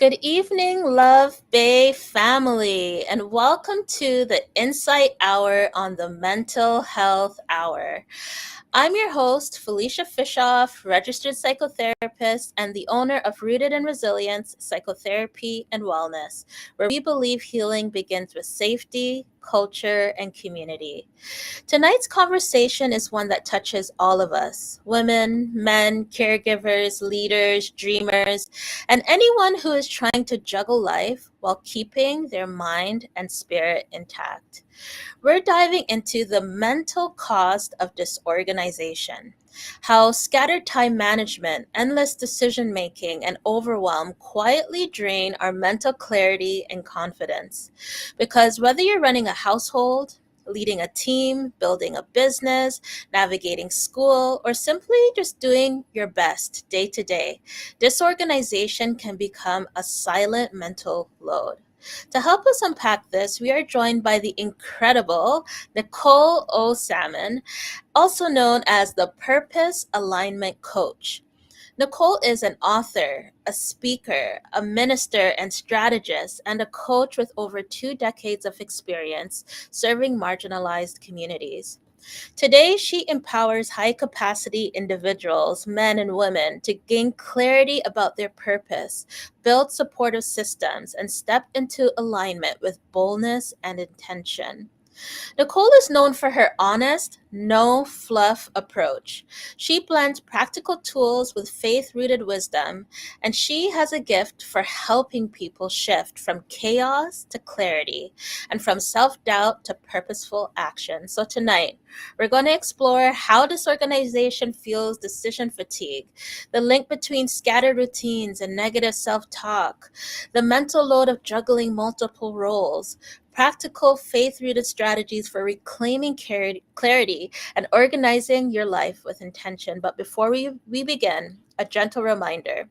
Good evening, Love Bay family, and welcome to the Insight Hour on the Mental Health Hour. I'm your host, Felicia Fishoff, registered psychotherapist and the owner of Rooted in Resilience Psychotherapy and Wellness, where we believe healing begins with safety, culture, and community. Tonight's conversation is one that touches all of us: women, men, caregivers, leaders, dreamers, and anyone who is trying to juggle life while keeping their mind and spirit intact. We're diving into the mental cost of disorganization, how scattered time management, endless decision making, and overwhelm quietly drain our mental clarity and confidence. Because whether you're running a household, leading a team, building a business, navigating school, or simply just doing your best day to day, disorganization can become a silent mental load. To help us unpack this, we are joined by the incredible Nicole O. Salmon, also known as the Purpose Alignment Coach. Nicole is an author, a speaker, a minister and strategist, and a coach with over 2 decades of experience serving marginalized communities. Today, she empowers high capacity individuals, men and women, to gain clarity about their purpose, build supportive systems, and step into alignment with boldness and intention. Nicole is known for her honest, no fluff approach. She blends practical tools with faith rooted wisdom, and she has a gift for helping people shift from chaos to clarity and from self doubt to purposeful action. So, tonight, we're going to explore how disorganization fuels decision fatigue, the link between scattered routines and negative self talk, the mental load of juggling multiple roles, practical faith rooted strategies for reclaiming clarity and organizing your life with intention. But before we begin, a gentle reminder: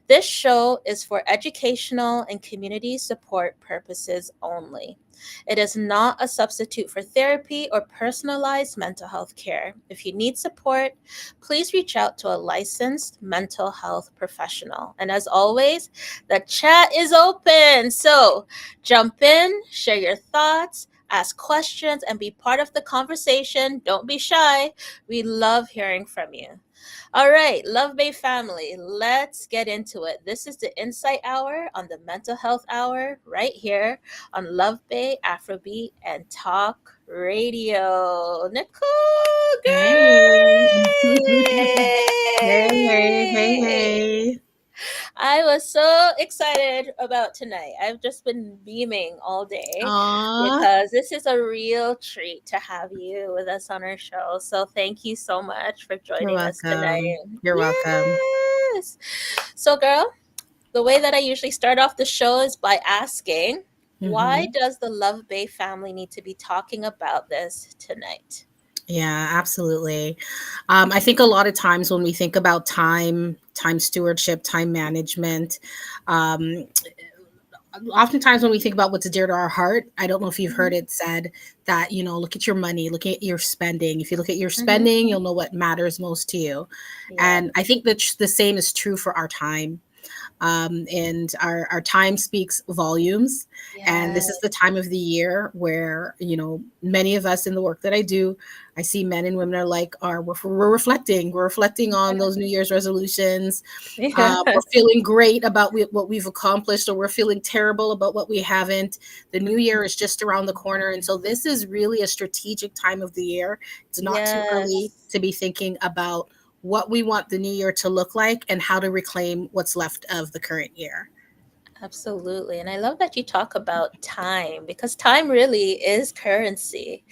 this show is for educational and community support purposes only. It is not a substitute for therapy or personalized mental health care. If you need support, please reach out to a licensed mental health professional. And as always, the chat is open. So jump in, share your thoughts, ask questions, and be part of the conversation. Don't be shy. We love hearing from you. All right, Love Bay family, let's get into it. This is the Insight Hour on the Mental Health Hour right here on Love Bay, Afrobeat, and Talk Radio. Nicole, Hey. Hey, hey, girl! hey. I was so excited about tonight. I've just been beaming all day Aw, because this is a real treat to have you with us on our show. So thank you so much for you're joining us welcome. tonight. You're welcome. Yes. So, girl, the way that I usually start off the show is by asking, why hmm does the Love Bay family need to be talking about this tonight? Yeah, absolutely. I think a lot of times when we think about time stewardship, time management, um, oftentimes when we think about what's dear to our heart, I don't know if you've Hmm. heard it said that, look at your money, look at your spending. If you look at your Hmm. spending, you'll know what matters most to you. And I Yes. think that the same is true for our time. And our time speaks volumes. And this is the Yes. time of the year where, many of us in the work that I do, I see men and women are like, we're reflecting. We're reflecting on those New Year's resolutions. We're Yes. feeling great about what we've accomplished, or we're feeling terrible about what we haven't. The new year is just around the corner. And so this is really a strategic time of the year. It's not too early Yes. to be thinking about what we want the new year to look like and how to reclaim what's left of the current year. Absolutely. And I love that you talk about time because time really is currency.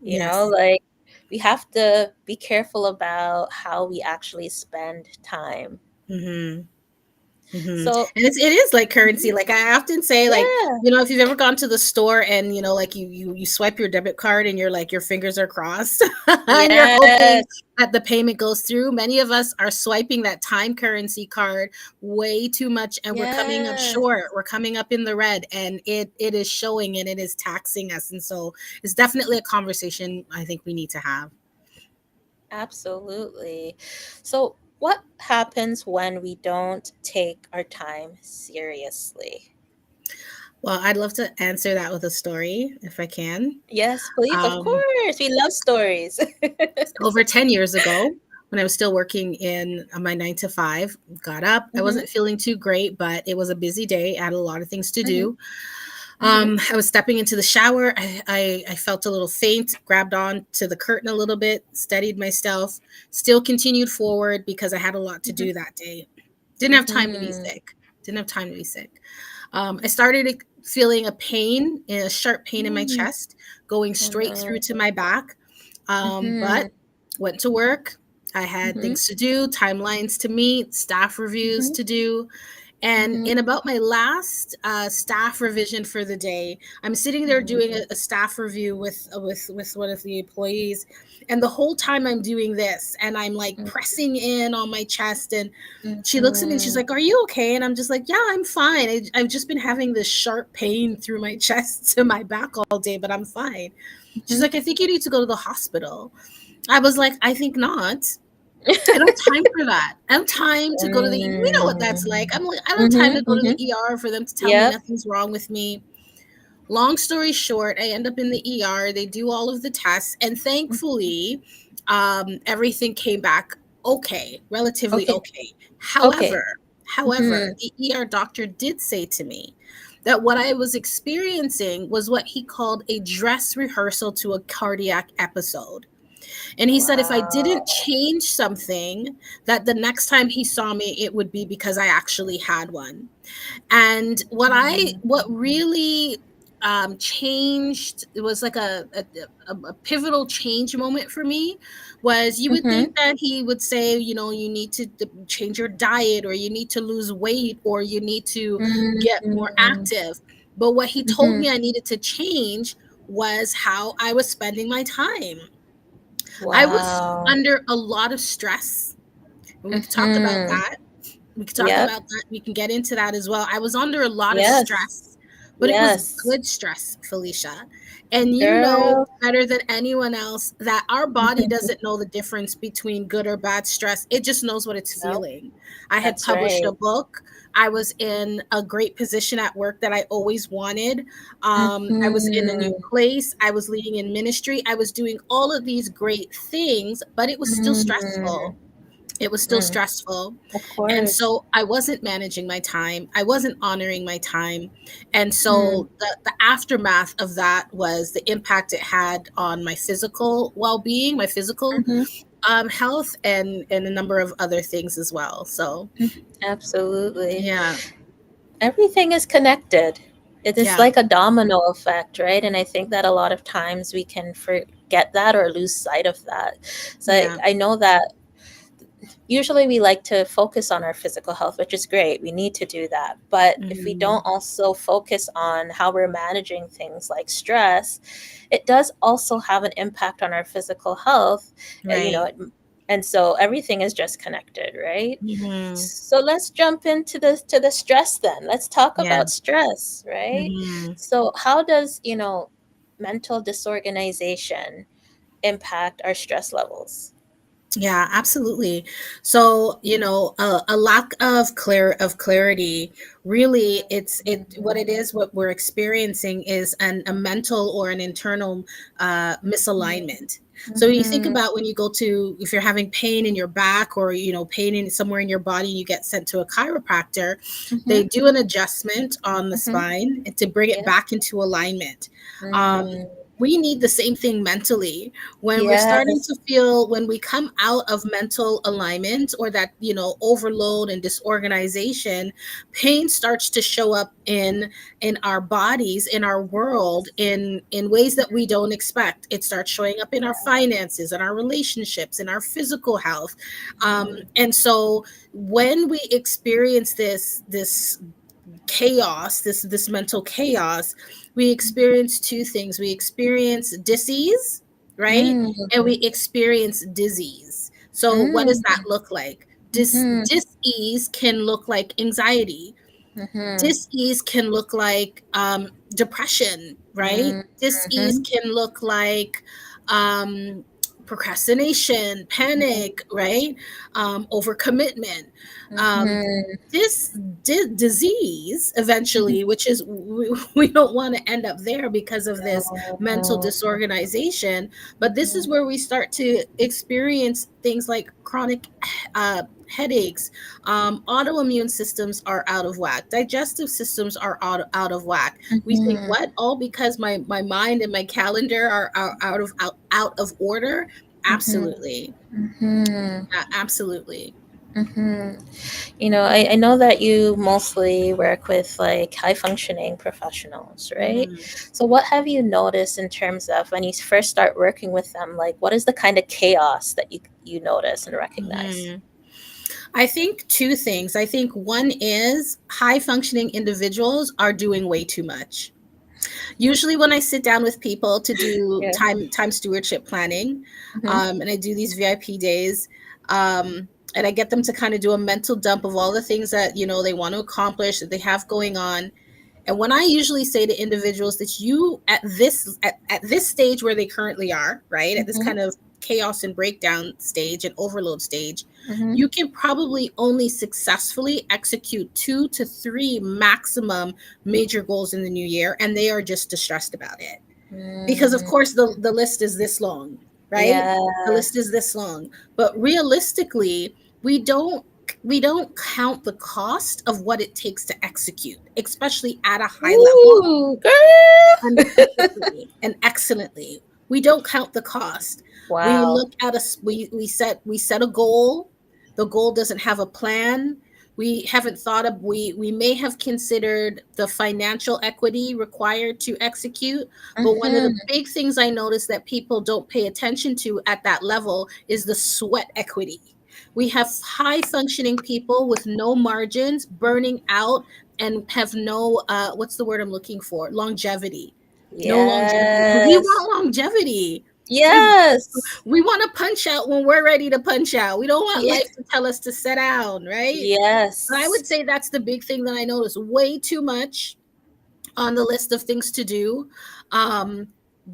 Yes. Like we have to be careful about how we actually spend time. hmm hmm So, And it is like mhm, currency. Like I often say, like, yeah, if you've ever gone to the store and like you swipe your debit card and you're like your fingers are crossed and you're hoping yes, that the payment goes through. Many of us are swiping that time currency card way too much, and we're coming up yes, short. We're coming up in the red, and it is showing and it is taxing us. And so it's definitely a conversation I think we need to have. absolutely. So, What happens when we don't take our time seriously? Well, I'd love to answer that with a story if I can. Yes, please. Of Um, course. We love stories. Over 10 years ago, when I was still working in my 9 to 5, got up. I Mhm, wasn't feeling too great, but it was a busy day. I had a lot of things to mhm, do. mhm, I was stepping into the shower. I felt a little faint, grabbed on to the curtain a little bit, steadied myself, still continued forward because I had a lot to mhm, do that day. Didn't have time to be mhm, sick. Didn't have time to be sick. I started feeling a pain, a sharp pain in my mhm. chest, going Oh straight through no. to my back. But Mhm, went to work. I had mhm, things to do, timelines to meet, staff reviews mhm, to do. And mhm, in about my last staff revision for the day, I'm sitting there doing mhm, a staff review with one of the employees, and the whole time I'm doing this, and I'm like pressing in on my chest, and she looks at me and she's mhm, like, "Are you okay?" And I'm just like, "Yeah, I'm fine. I've just been having this sharp pain through my chest to my back all day, but I'm fine." She's mhm. like, "I think you need to go to the hospital." I was like, "I think not. I don't have time for that. I don't have time to go to the, you know what that's like. I'm like, I don't have time Mhm, to go to the mhm. ER for them to tell me Yep. nothing's wrong with me." Long story short, I end up in the ER. They do all of the tests, and thankfully, everything came back okay, relatively Okay. okay. Okay. However, Mhm. the ER doctor did say to me that what I was experiencing was what he called a dress rehearsal to a cardiac episode. And he said if I didn't Wow. change something, that the next time he saw me, it would be because I actually had one. And what really changed, it was like a pivotal change moment for me, was you would Mhm, think that he would say, you know, you need to change your diet, or you need to lose weight, or you need to get more mhm, active. But what he told mhm. me I needed to change was how I was spending my time. I was Wow. under a lot of stress. We could talk about Mhm. that. We could talk Yep. about that. We can get into that as well. I was under a lot of Yes. stress, but it was Yes. good stress, Felicia. And you know Girl. better than anyone else that our body Mhm. doesn't know the difference between good or bad stress. It just knows what it's Nope. feeling. I had That's published right. a book. I was in a great position at work that I always wanted. I was in a new Mhm. place. I was leading in ministry. I was doing all of these great things, but it was still stressful. Mm. It was still Mm. stressful. Of And course. so I wasn't managing my time. I wasn't honoring my time. And Mm. so the aftermath of that was the impact it had on my physical well-being, my physical Mhm. health, and a number of other things as well. So Absolutely. yeah, Everything is connected. It is yeah, like a domino effect, right? And I think that a lot of times we can forget that or lose sight of that. So yeah. I know that usually we like to focus on our physical health, which is great. We need to do that. But if we Hmm. don't also focus on how we're managing things like stress, it does also have an impact on our physical health. You know, Right. and so everything is just connected, right? Hmm. So let's jump into the stress then. Let's talk Yeah. about stress, right? Hmm. So how does, mental disorganization impact our stress levels? Yeah, absolutely. So, a lack of clarity, really it what it is, what we're experiencing is a mental or an internal misalignment. So when you think Mhm. about, when you go to, if you're having pain in your back, or pain in somewhere in your body, you get sent to a chiropractor, they Mhm. do an adjustment on the Mhm. spine to bring it Yeah. back into alignment. Um, Mm. we need the same thing mentally. When we're starting Yes. to feel, when we come out of mental alignment, or that, overload and disorganization, pain starts to show up in our bodies, in our world, in ways that we don't expect. It starts showing up in our finances, in our relationships, in our physical health. And so when we experience this chaos, this mental chaos, we experience two things. We experience disease, right? And Mm. we experience disease. So what does that Mm. look like? Mhm. Dis-ease can look like anxiety. Mhm. Dis-ease can look like depression, right? Mm. Dis-ease Mhm. can look like um, procrastination, panic, right? Overcommitment. Um, Mhm. this disease eventually, which is we don't want to end up there because of this mental No. disorganization, but this is Mhm. where we start to experience things like chronic headaches. Autoimmune systems are out of whack, digestive systems are out of whack. We think, Mhm. what? All because my mind and my calendar are out of order. Mhm. Absolutely. Mhm. Absolutely. Mhm. I know that you mostly work with like high functioning professionals, right? Mhm. So what have you noticed in terms of when you first start working with them? Like, what is the kind of chaos that you notice and recognize? Mhm. I think two things. I think one is high functioning individuals are doing way too much. Usually when I sit down with people to do Yeah. time stewardship planning, Mhm. and I do these VIP days, and I get them to kind of do a mental dump of all the things that they want to accomplish, that they have going on. And when I usually say to individuals that you at this stage where they currently are, right, at this Mhm. kind of chaos and breakdown stage and overload stage, Mhm. you can probably only successfully execute 2 to 3 maximum major goals in the new year, and they are just distressed about it. Because of Mm. course the list is this long, right? Yeah. The list is this long. But realistically, we don't we don't count the cost of what it takes to execute, especially at a high level Ooh, and girl. perfectly and excellently. We don't count the cost. We Wow. look at we set a goal. The goal doesn't have a plan. We haven't thought of we may have considered the financial equity required to execute, but one of the Mhm. big things I notice that people don't pay attention to at that level is the sweat equity. We have high functioning people with no margins, burning out, and have no what's the word I'm looking for? Longevity. No longevity. We Yes. want longevity. We Yes. we want to punch out when we're ready to punch out. We don't want Yeah. life to tell us to sit down, right? But I Yes. would say that's the big thing that I notice way too much on the list of things to do. Um,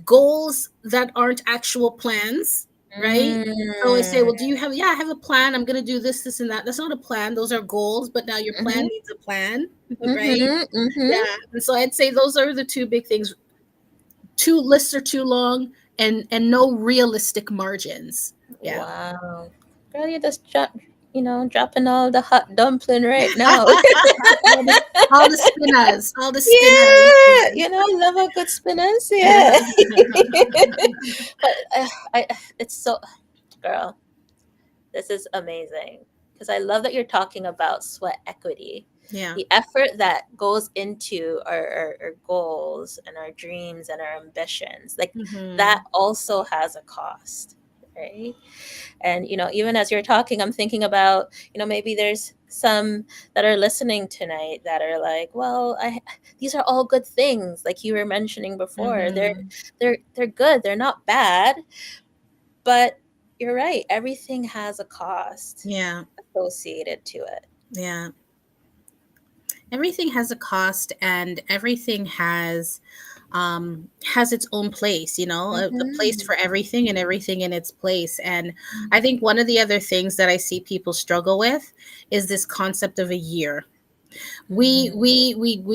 Goals that aren't actual plans, right? So I say, Mm. well, do you have, yeah, I have a plan. I'm going to do this, this, and that. That's not a plan. Those are goals, but now your plan Mhm. needs a plan, right? Mhm. Mhm. Yeah. And so I'd say those are the two big things. Two lists are too long, and no realistic margins. Yeah. Wow. Girl, dropping all the hot dumpling right now. all the all the spinners, all the spinners. Yeah, I love a good spinners. Yeah. But it's so, girl, this is amazing because I love that you're talking about sweat equity. Yeah. The effort that goes into our goals and our dreams and our ambitions, like that Hmm. also has a cost, right? And, even as you're talking, I'm thinking about, maybe there's some that are listening tonight that are like, well, these are all good things. Like you were mentioning before, Hmm. they're good. They're not bad, but you're right. Everything has a cost Yeah. associated to it. Yeah. Everything has a cost, and everything has its own place, a place Mm-hmm. for everything and everything in its place. And I think one of the other things that I see people struggle with is this concept of a year. We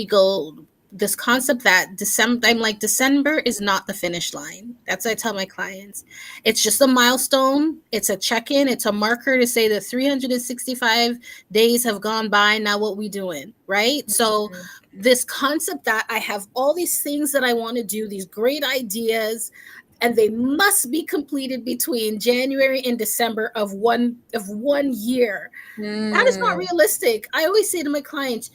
go this concept that December, I'm like, December is not the finish line. That's what I tell my clients. It's just a milestone, it's a check-in, it's a marker to say that 365 days have gone by. Now what we doing, right? So this concept that I have all these things that I want to do, these great ideas, and they must be completed between January and December of one year. That is not Mm. realistic. I always say to my clients,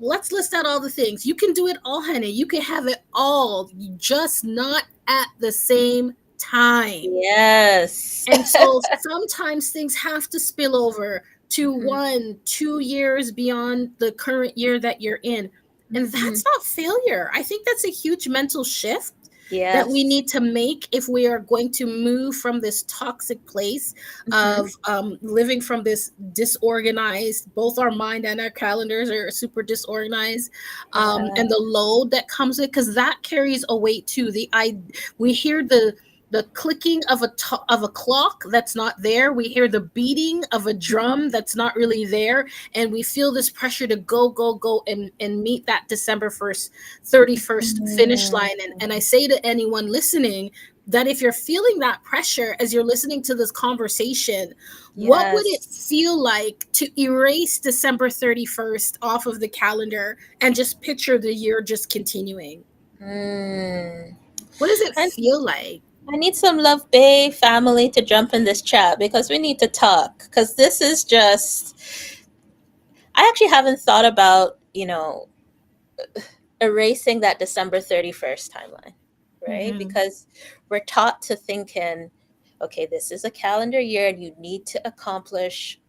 let's list out all the things. You can do it all, honey. You can have it all, just not at the same time. Yes. And so sometimes things have to spill over to Mhm. 1, 2 years beyond the current year that you're in. And Mhm. that's not failure. I think that's a huge mental shift that we Yes. need to make if we are going to move from this toxic place Mhm. of living from this disorganized, both our mind and our calendars are super disorganized, Yeah. and the load that comes with, because that carries a weight too. We hear the clicking of of a clock that's not there. We hear the beating of a drum that's not really there, and we feel this pressure to go, go, go, and meet that December 31st finish Mm, line. And I say to anyone listening that if you're feeling that pressure as you're listening to this conversation, what would it yes. feel like to erase December 31st off of the calendar and just picture the year just continuing? Mm. What does it And feel like? I need some Love Bay family to jump in this chat because we need to talk. Because this is just, I actually haven't thought about, erasing that December 31st timeline, right? Mm-hmm. Because we're taught to think in, okay, this is a calendar year and you need to accomplish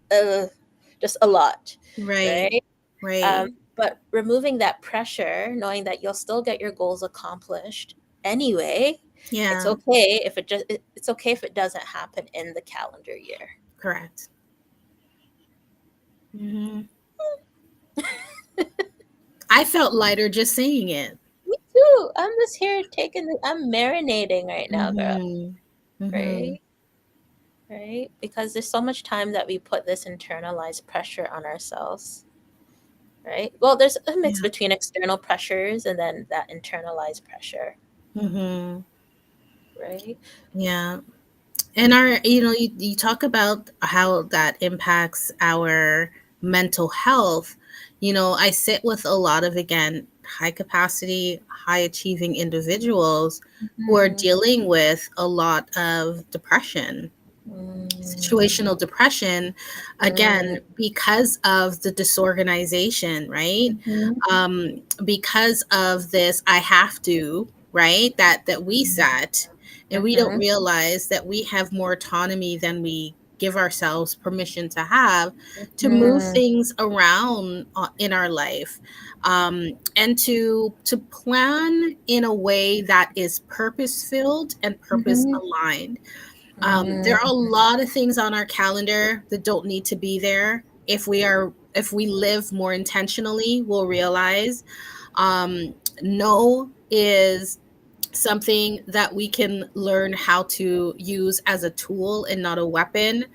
just a lot, Right. right? Right. But removing that pressure, knowing that you'll still get your goals accomplished anyway, it's Yeah. okay if it's okay if it doesn't happen in the calendar year. Correct. Mm-hmm. I felt lighter just saying it. Me too. I'm just here I'm marinating right now, girl. Mm-hmm. Mm-hmm. Right? Right? Because there's so much time that we put this internalized pressure on ourselves. Right? Well, there's a mix Yeah. between external pressures and then that internalized pressure. Mm-hmm. Right? Yeah. And our, you talk about how that impacts our mental health. I sit with a lot of, again, high capacity, high achieving individuals who are Mm-hmm. dealing with a lot of depression, Mm-hmm. situational depression, again, because of the disorganization, right? Mm-hmm. Because of this I have to, right, that we set, and we don't Mm-hmm. realize that we have more autonomy than we give ourselves permission to have, to move Mm-hmm. things around in our life, and to plan in a way that is purpose filled and purpose Mm-hmm. aligned. There are a Mm-hmm. lot of things on our calendar that don't need to be there. If we live more intentionally, we'll realize no is something that we can learn how to use as a tool and not a weapon,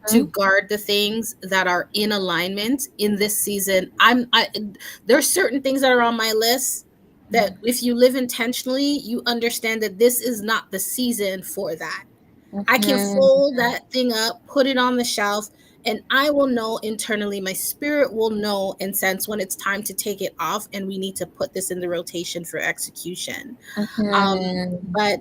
to guard the things that are in alignment in this season. There's certain things that are on my list that if you live intentionally, you understand that this is not the season for that. I can Mm-hmm. fold that thing up, put it on the shelf, and I will know internally, my spirit will know and sense when it's time to take it off and we need to put this in the rotation for execution. Um, Mm-hmm. but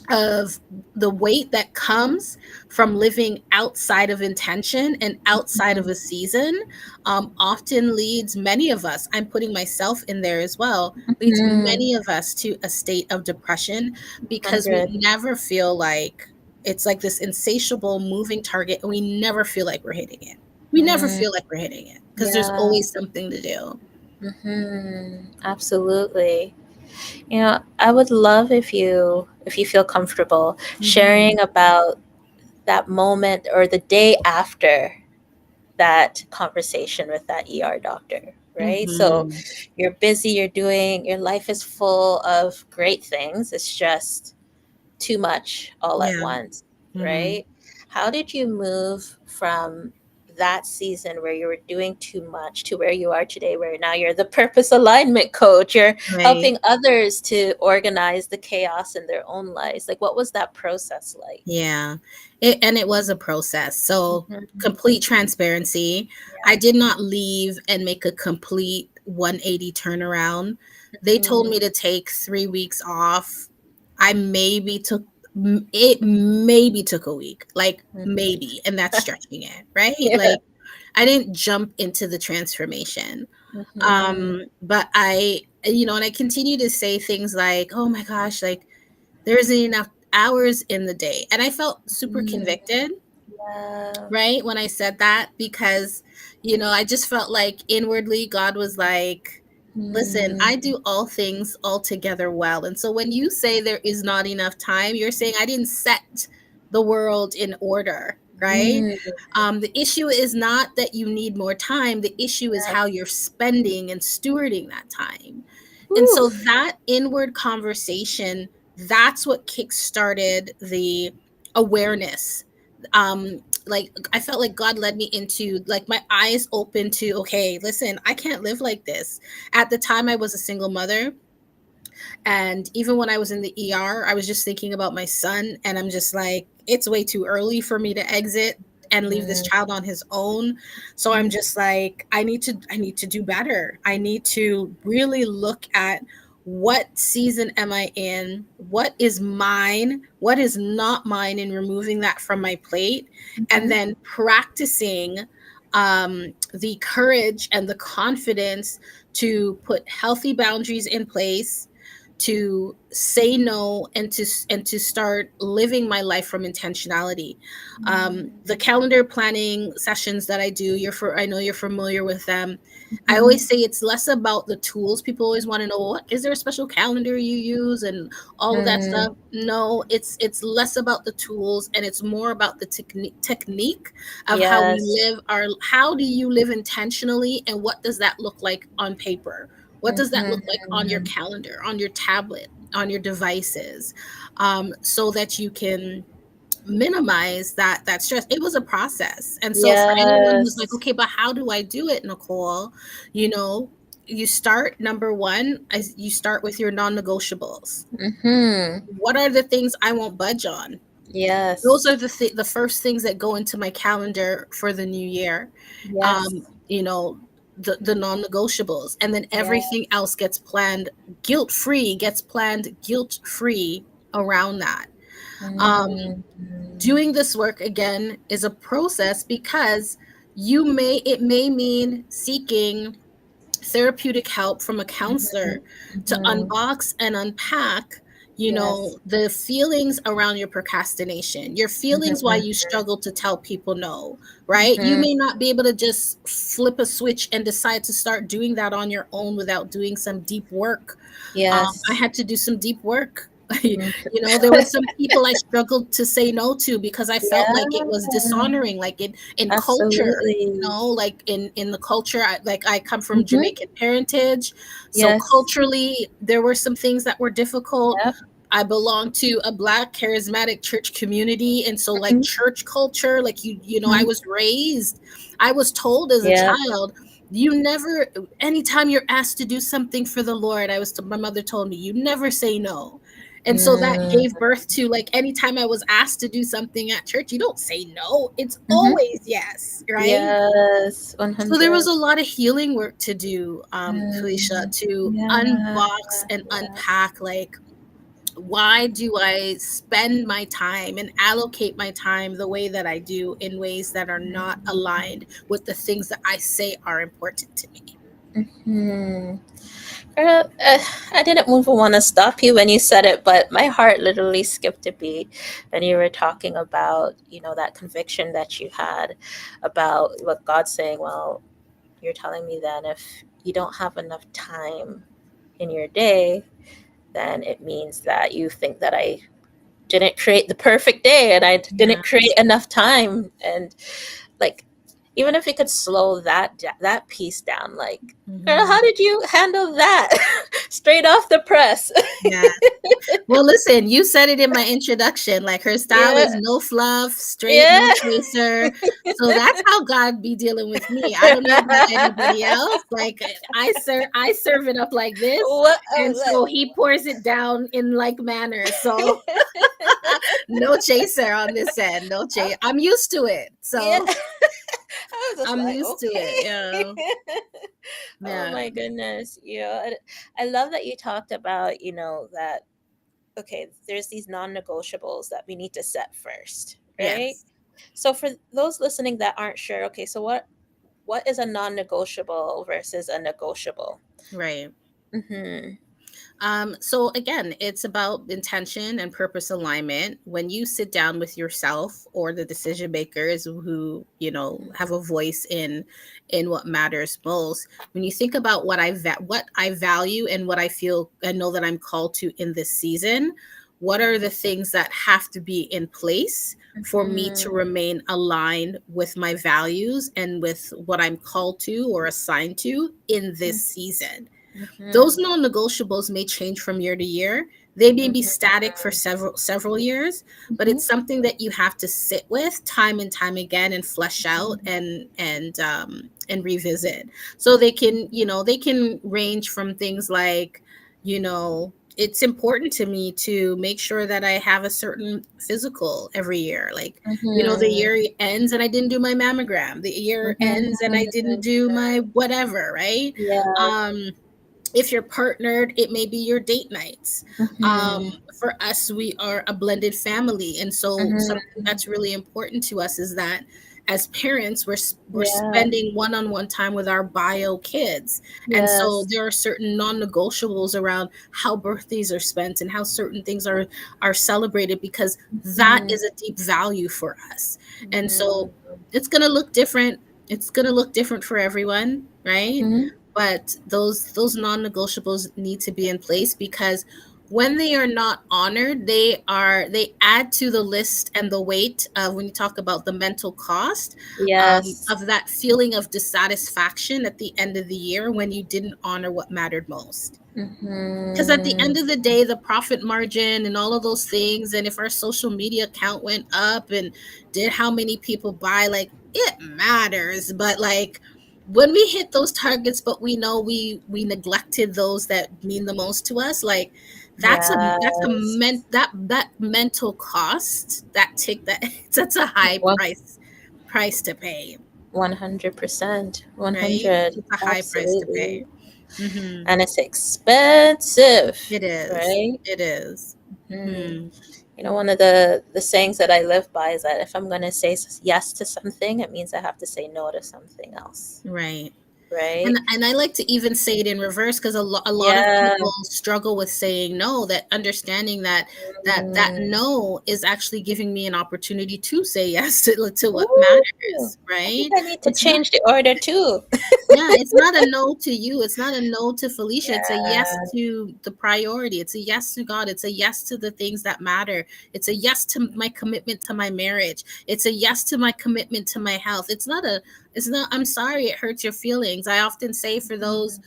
of the weight that comes from living outside of intention and outside of a season, often leads many of us, I'm putting myself in there as well, leads Mm-hmm. many of us to a state of depression, because we 100. never feel like, it's like this insatiable moving target, and we never feel like we're hitting it. We never Mm, feel like we're hitting it because there's yeah. always something to do. Absolutely. I would love if you feel comfortable Hmm. sharing about that moment or the day after that conversation with that ER doctor, right? So Hmm. you're busy, your life is full of great things. It's just too much all at Yeah. once, Hmm. right? How did you move from that season where you were doing too much to where you are today, where now you're the purpose alignment coach? You're Right. helping others to organize the chaos in their own lives. Like, what was that process like? Yeah. And it was a process. So, Hmm. complete transparency. I Yeah. did not leave and make a complete 180 turnaround. They told Mm-hmm. me to take 3 weeks off. I maybe took it maybe took a week, like maybe, and that's stretching it, right? Yeah. Like, I didn't jump into the transformation. Hmm. But and I continue to say things like, "Oh my gosh, like there isn't enough hours in the day." And I felt super convicted, Yeah. right, when I said that, because, I just felt like inwardly God was like, listen, Mm. I do all things altogether well. And so when you say there is not enough time, you're saying I didn't set the world in order, right? Mm. The issue is not that you need more time. The issue is Yeah. how you're spending and stewarding that time. And so Oof. that inward conversation that's what kickstarted the awareness. Like I felt like God led me into, like, my eyes open to, okay, listen, I can't live like this. At the time I was a single mother, and even when I was in the ER, I was just thinking about my son, and I'm just like, it's way too early for me to exit and leave this child on his own. So I'm just like, I need to do better. I need to really look at what season am I in? What is mine? What is not mine, and removing that from my plate, and Mhm. then practicing the courage and the confidence to put healthy boundaries in place, to say no, and to start living my life from intentionality. The calendar planning sessions that I do, I know you're familiar with them. I Mhm. always say it's less about the tools. People always want to know, what is there a special calendar you use and all of that Mm. stuff. No, it's less about the tools, and it's more about the technique of how we Yes. live our how do you live intentionally, and what does that look like on paper? What does that look like on your Mhm. calendar, on your tablet, on your devices, so that you can minimize that stress? It was a process. And so for anyone who's like, Yes. okay, but how do I do it, Nicole? You know, you start, number one, as you start with your non-negotiables. Mhm. What are the things I won't budge on? Those Yes. are the first things that go into my calendar for the new year. Yes. You know, the non-negotiables, and then Yeah. everything else gets planned guilt free around that. um Mhm. Doing this work again is a process, because it may mean seeking therapeutic help from a Mhm. counselor to Mhm. unbox and unpack, Yes. the feelings around your procrastination, your feelings why Mhm. you struggle to tell people no, right? You Mhm. may not be able to just flip a switch and decide to start doing that on your own without doing some deep work. I Yes. had to do some deep work. Mm. There were some people I struggled to say no to, because I felt Yeah. like it was dishonoring, like in culture, Absolutely. like in the culture. I come from Mhm. Jamaican parentage, so Yes. culturally there were some things that were difficult. Yep. I belong to a Black charismatic church community, and so, like, Mhm. church culture, like, I Mhm. I was told as a Yep. child, you never, anytime you're asked to do something for the Lord, my mother told me, you never say no. And so that Mm. gave birth to, like, anytime I was asked to do something at church, you don't say no. It's Mhm. always yes, right? Yes. So there was 100. a lot of healing work to do, Felicia, Mm. to Yeah. unbox and unpack, like, why do I spend my time and allocate my time the way that I do, in ways that are not aligned with the things that I say are important to me? Hmm. Girl, I didn't even want to stop you when you said it, but my heart literally skipped a beat when you were talking about, that conviction that you had about what God's saying. Well, you're telling me then if you don't have enough time in your day, then it means that you think that I didn't create the perfect day and I Yeah. didn't create enough time. And like, even if you could slow that piece down, like, girl, Hmm. how did you handle that? Straight off the press. Yeah. Well, listen, you said it in my introduction. Like, her style Yeah. is no fluff, straight, no Yeah. chaser. So that's how God be dealing with me. I don't know about anybody else. Like, I serve it up like this, What? and so he pours it down in like manner. So no chaser on this end. No chase. I'm used to it. Yeah. So I was just I'm like, used to it. okay. Yeah. Oh Yeah. my goodness. I love that you talked about, that, okay, there's these non negotiables that we need to set first, right? Yes. So for those listening that aren't sure, okay, so what is a non negotiable versus a negotiable? Right. Mm-hmm. So again, it's about intention and purpose alignment. When you sit down with yourself or the decision makers who, have a voice in what matters most, when you think about what I value and what I feel and know that I'm called to in this season, what are the things that have to be in place for me to Mm-hmm. remain aligned with my values and with what I'm called to or assigned to in this season? Those Mhm. non-negotiables may change from year to year. They may be Mhm. static for several years, but Mhm. it's something that you have to sit with time and time again and flesh out Mhm. and revisit. So they can, they can range from things like, it's important to me to make sure that I have a certain physical every year. Like, the Mhm. year ends and I didn't do my mammogram. The year ends and I didn't Mhm. do my whatever, right? Yeah. Um, if you're partnered, it may be your date nights. Mhm. For us, we are a blended family, and so Mhm. something that's really important to us is that as parents, we're Yeah. spending one-on-one time with our bio kids, and so Yes. there are certain non-negotiables around how birthdays are spent and how certain things are celebrated, because that Mhm. is a deep value for us. And so Mhm. it's going to look different. It's going to look different for everyone, right? Mhm. But those non-negotiables need to be in place, because when they are not honored, they add to the list and the weight of, when you talk about the mental cost, Yes. of that feeling of dissatisfaction at the end of the year when you didn't honor what mattered most. Because at the Mhm. end of the day, the profit margin and all of those things, and if our social media count went up and did how many people buy, like, it matters. But like, when we hit those targets, but we know we neglected those that mean the most to us, like, Yes. that mental cost, that tick, that that's a high One price to pay, 100%. right? 100. It's a high price to Absolutely. pay. Hmm. And it's expensive, It is. right? It is. Hmm. Hmm. One of the sayings that I live by is that if I'm going to say yes to something, it means I have to say no to something else, Right. right? And I like to even say it in reverse, because a lot of Yeah. people struggle with saying no, that understanding that that Mm. no is actually giving me an opportunity to say yes to what Ooh, matters, I think right? I need to It's not. change the order too. Yeah, it's not a no to you. It's not a no to Felicia. It's a yes Yeah. to the priority. It's a yes to God. It's a yes to the things that matter. It's a yes to my commitment to my marriage. It's a yes to my commitment to my health. It's not, I'm sorry it hurts your feelings. I often say, for those,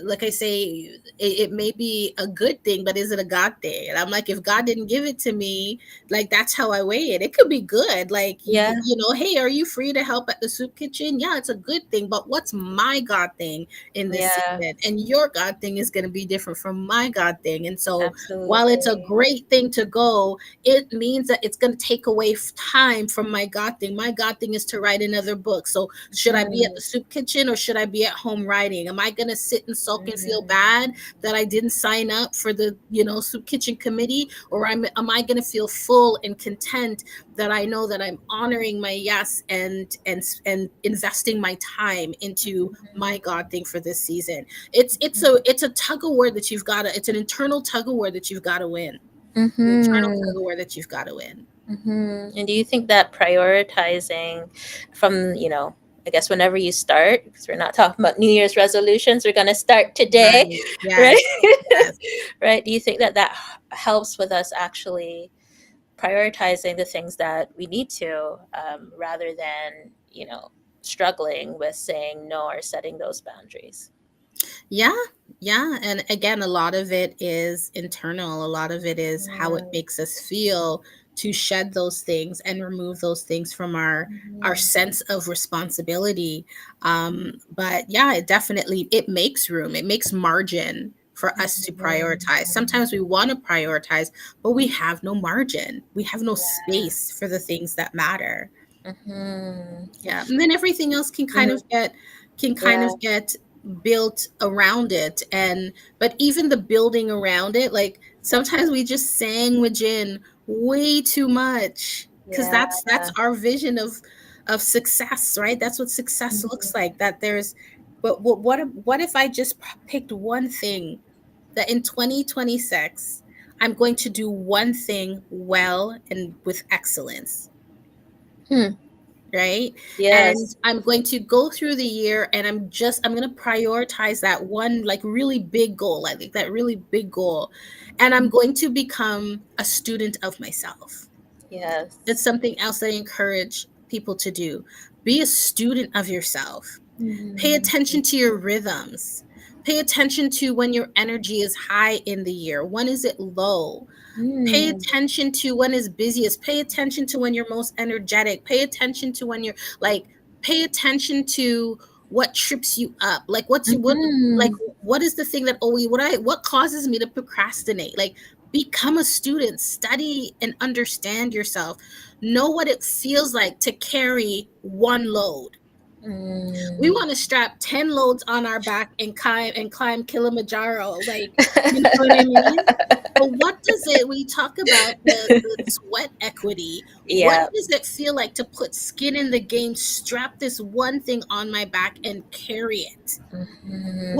like I say, it may be a good thing, but is it a God thing? And I'm like, if God didn't give it to me, like, that's how I weigh it. It could be good. Like, Yeah. hey, are you free to help at the soup kitchen? Yeah, it's a good thing. But what's my God thing in this Yeah. season? And your God thing is going to be different from my God thing. And so while it's a Absolutely. great thing to go, it means that it's going to take away time from my God thing. My God thing is to write another book. So should I be at the Mhm. soup kitchen or should I be at home writing? Am I going to sit and sulk and feel Mhm. bad that I didn't sign up for the, soup kitchen committee? Or am I going to feel full and content that I know that I'm honoring my yes and investing my time into my God thing for this season? It's a tug of war that you've got to. It's an internal tug of war that you've got to win. An internal tug Mhm. of war that you've got to win. And do you think that prioritizing from, I guess whenever you start, because we're not talking about New Year's resolutions, we're going to start today, Right. right? Yes. Yes. Right? Do you think that helps with us actually prioritizing the things that we need to, rather than, struggling with saying no or setting those boundaries? Yeah, yeah. And again, a lot of it is internal. A lot of it is how it Mm, makes us feel to shed those things and remove those things from our mhm, sense of responsibility. But yeah, it makes room. It makes margin for us to mhm. prioritize. Sometimes we want to prioritize, but we have no margin. We have no space for the Yes. things that matter. Mhm. Yeah, and then everything else Mhm. can kind Yeah. of get built around it. And but even the building around it, like, sometimes we just sandwich in way too much, because Yeah. that's our vision of success, right? That's what success looks Mhm. like. That there's But what if I just picked one thing, that in 2026 I'm going to do one thing well and with excellence, Hmm. right? And Yes. I'm going to go through the year and I'm going to prioritize that one, like, really big goal, like that really big goal. And I'm going to become a student of myself. It's Yes. something else that I encourage people to do. Be a student of yourself. Pay Mm. attention to your rhythms. Pay attention to when your energy is high in the year. When is it low? Pay Mm. attention to when is busiest. Pay attention to when you're most energetic. Pay attention to when you're like, pay attention to what trips you up. Like like Mhm. what is the thing that always what causes me to procrastinate? Like, become a student, study and understand yourself. Know what it feels like to carry one load. We Mm. want to strap 10 loads on our back and climb Kilimanjaro. Like, you know what I mean? But what does it, we talk about the sweat equity, what Yeah. does it feel like to put skin in the game, strap this one thing on my back and carry it? Mhm.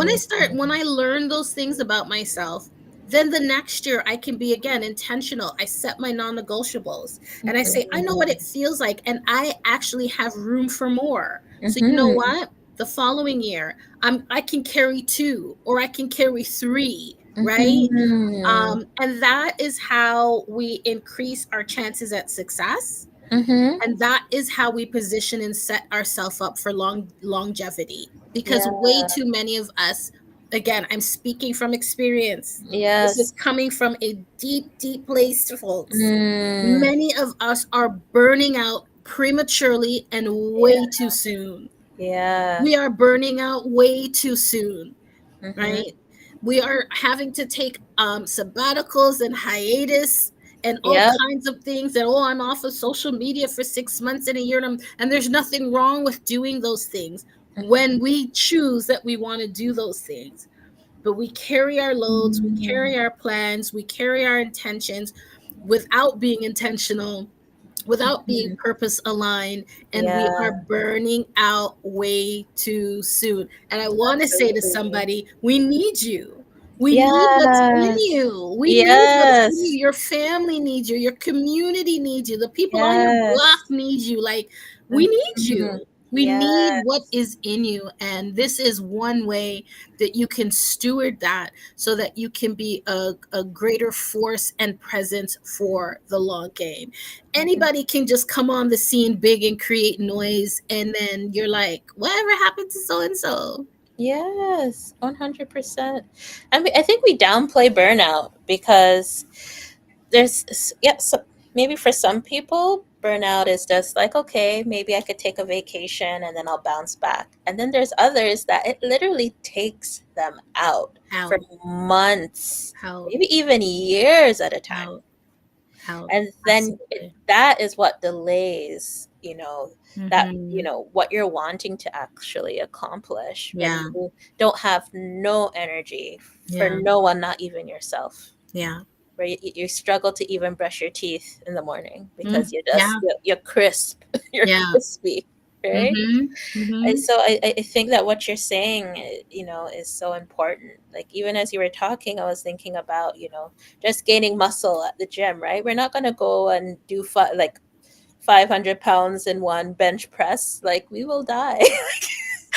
When I learn those things about myself, then the next year I can be again intentional. I set my non-negotiables and I say, I know what it feels like, and I actually have room for more. So you know Mhm. what? The following year, I can carry two or I can carry three, right? Mhm. And that is how we increase our chances at success, Mhm. and that is how we position and set ourselves up for longevity, because Yeah. way too many of us, again, I'm speaking from experience, this is Yes. coming from a deep place, folks. Mm. Many of us are burning out prematurely and way Yeah. too soon. Yeah. We are burning out way too soon, Mhm. right? We are having to take sabbaticals and hiatus and all Yep. kinds of things. And oh, I'm off of social media for 6 months and a year, and there's nothing wrong with doing those things when we choose that we want to do those things. But we carry our loads, we Mhm. carry our plans, we carry our intentions without being intentional, without being Mhm. purpose aligned, and we are Yeah. burning out way too soon. And I want to say to Absolutely. somebody, we need you. We need what's in Yes. you. We need what's in you. Yes. Your family needs you. Your community needs you. The people on your block Yes. need you. Like, we need Mhm. you. We need what Yes. is in you. And this is one way that you can steward that so that you can be a greater force and presence for the long game. Anybody can just come on the scene big and create noise, and then you're like, whatever happened to so and so? Yes, 100%. I mean, I think we downplay burnout because yeah, so maybe for some people, burnout is just like, okay, maybe I could take a vacation and then I'll bounce back. And then there's others that it literally takes them out for Out, months, out, maybe even years at a time. out, out. And then Absolutely. that is what delays, that, Hmm. what you're wanting to actually accomplish when Yeah, you don't have no energy for yeah, no one, not even yourself, yeah, where you struggle to even brush your teeth in the morning because yeah, you're crisp, you're yeah. crispy, right? Hmm. And Hmm. so I think that what you're saying, is so important. Like, even as you were talking, I was thinking about, just gaining muscle at the gym, right? We're not going to go and do like 500 pounds in one bench press. Like, we will die.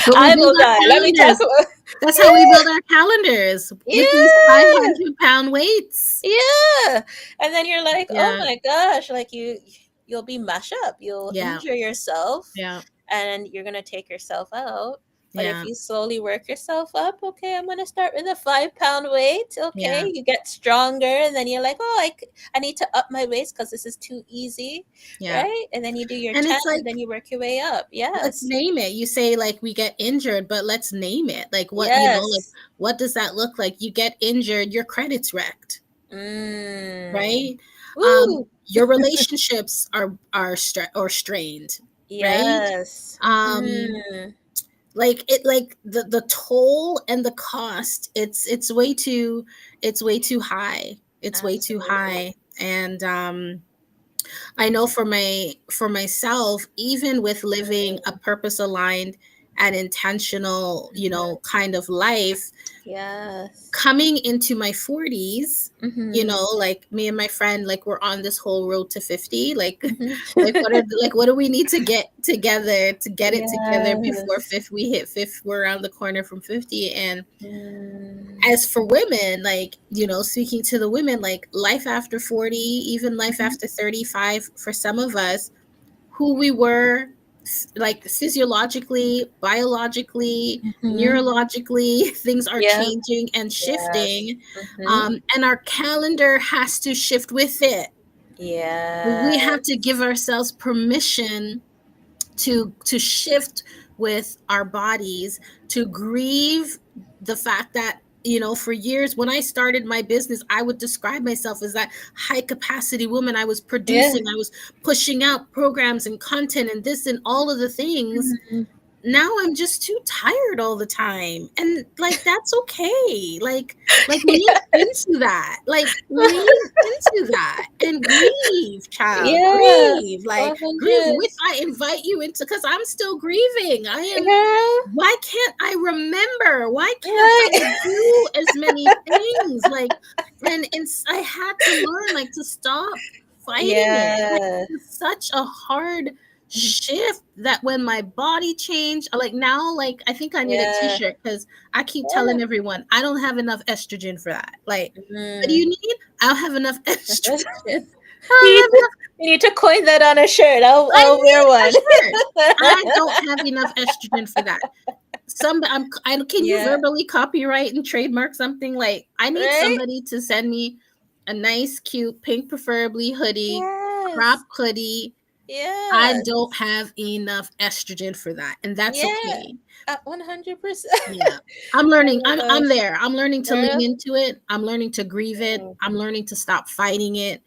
But we I build will our die. Let me talk calendars. about, That's how we yeah, build our calendars, with these yeah. 500-pound weights. Yeah. And then you're like, "Oh Yeah, my gosh," like you'll be mash up. You'll yeah, injure yourself yeah, and you're going to take yourself out. But if yeah, you slowly work yourself up, okay, I'm going to start with a 5 pound weight. Okay. yeah, You get stronger. And then you're like, oh, I need to up my waist because this is too easy. yeah. Right. And then you do your And 10 it's and like, then you work your way up. let's Yes. name it. You say like we get injured, but let's name it. Like, what, like, Yes. what does that look like? You get injured, your credit's wrecked, Mm. right? Ooh. Your relationships or strained, right? Yes. Um, Mm. like it, like the toll and the cost, it's way too high. It's way too Absolutely. high. And I know for myself, even with living a purpose aligned and intentional, Mhm. kind of life, Yes. coming into my 40s, Mhm. like me and my friend, like we're on this whole road to 50. Like, Mhm. what do we need to get together to get it together before Yes. fifth we hit fifth? We're around the corner from 50. And Mm. as for women, like, speaking to the women, like life after 40, even life Mhm. after 35, for some of us, who we were like physiologically, biologically, Mhm. neurologically, things are Yeah. changing and Yes. shifting, Mhm. and our calendar has to shift with it. We have to Yes. give ourselves permission to shift with our bodies, to grieve the fact that, for years when I started my business, I would describe myself as that high capacity woman. I was Yeah. producing, I was pushing out programs and content and this and all of the things. Mhm. Now I'm just too tired all the time, and like that's okay. Like lean into that, like lean into that and grieve, child, Yes. grieve, like grieve 100. with, I invite you into, because I'm still grieving. I am. Yeah. Why can't I remember? Why can't I Right. do as many things? Like, and I had to learn, like, to stop fighting it. Like, Yeah. it was such a hard shift that when my body changed, like now, like I think I need a Yeah. t-shirt, because I keep Yeah. telling everyone I don't have enough estrogen for that. Like, what do you Mm. need? I don't have enough estrogen. I You don't need have to, enough. you need to coin that on a shirt. I I'll wear need a one. shirt. I don't have enough estrogen for that. Can you Yeah. verbally copyright and trademark something? Like, I need Right? somebody to send me a nice, cute, pink, preferably hoodie, crop Yes. hoodie. I Yes. don't have enough estrogen for that, and that's Yeah. okay. 100%. Yeah. I'm learning. Oh my I'm gosh. there. I'm learning to lean Yeah. into it. I'm learning to grieve it. Mm, I'm learning to stop fighting it,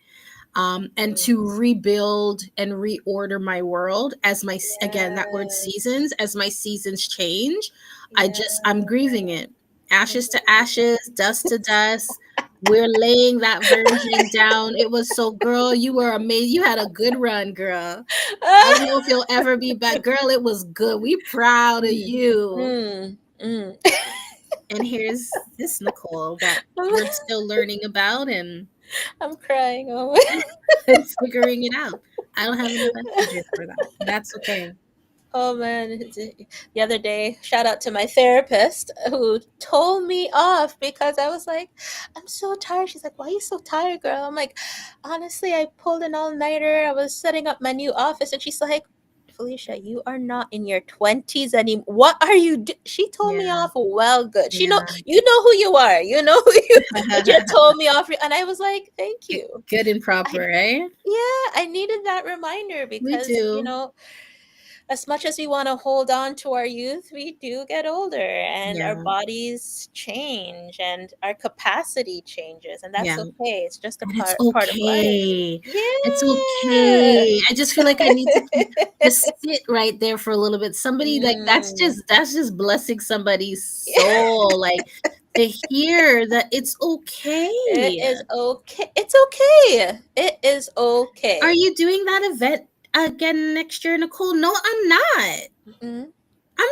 and mm. to rebuild and reorder my world as again, that word Yes. seasons, as my seasons change. Yeah. I'm grieving it. Ashes to ashes, dust to dust. We're laying that version down. It was so, girl, you were amazing. You had a good run, girl. I don't know if you'll ever be back. Girl, it was good. We proud of Mm, you. mm, mm. And here's this Nicole that we're still learning about, and I'm crying. Oh yeah, and figuring it out. I don't have enough estrogen for that. That's okay. Oh man, the other day, shout out to my therapist who told me off because I was like, I'm so tired. She's like, why are you so tired, girl? I'm like, honestly, I pulled an all nighter. I was setting up my new office, and she's like, Felicia, you are not in your 20s anymore. What are you She told me Yeah, off well good. yeah. You know who you are. You know who you, but you told me off. And I was like, thank you. Good and I, proper, eh? yeah, I needed that reminder We because, do. as much as we want to hold on to our youth, we do get older and our Yeah, bodies change and our capacity changes, and that's yeah. okay. It's just a And it's part of life. okay. It's Yeah. okay. I just feel like I need to just sit right there for a little bit. Somebody, like, Mm. that's just blessing somebody's soul. Like, to hear that it's It okay. is okay. It's okay. It is Are okay. you doing that event again next year, Nicole? No, I'm not. Mm-mm, I'm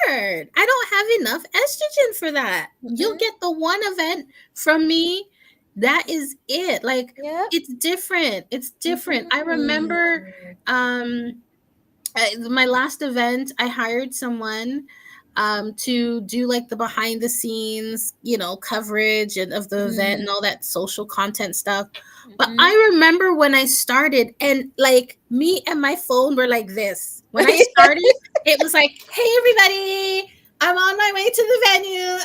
tired. I don't have enough estrogen for that. You'll mm-mm, get the one event from me. That is it. Like, yeah. it's different. It's different. I Mm-hmm. remember, um my last event, I hired someone to do like the behind the scenes, coverage and of the event and all that social content stuff. But Mm-hmm. I remember when I started, and like me and my phone were like this. When I started, it was like, "Hey everybody, I'm on my way to the venue.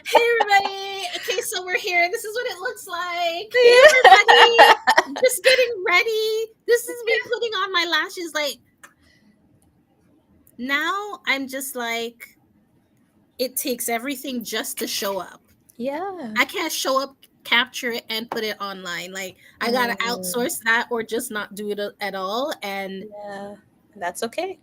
Hey everybody. Okay, so we're here. This is what it looks like. Hey everybody. Just getting ready. This is me putting on my lashes. Like, now I'm just like, it takes everything just to show up. Yeah. I can't show up, capture it, and put it online. Like, I gotta Mm, outsource that or just not do it at all. And yeah. That's okay.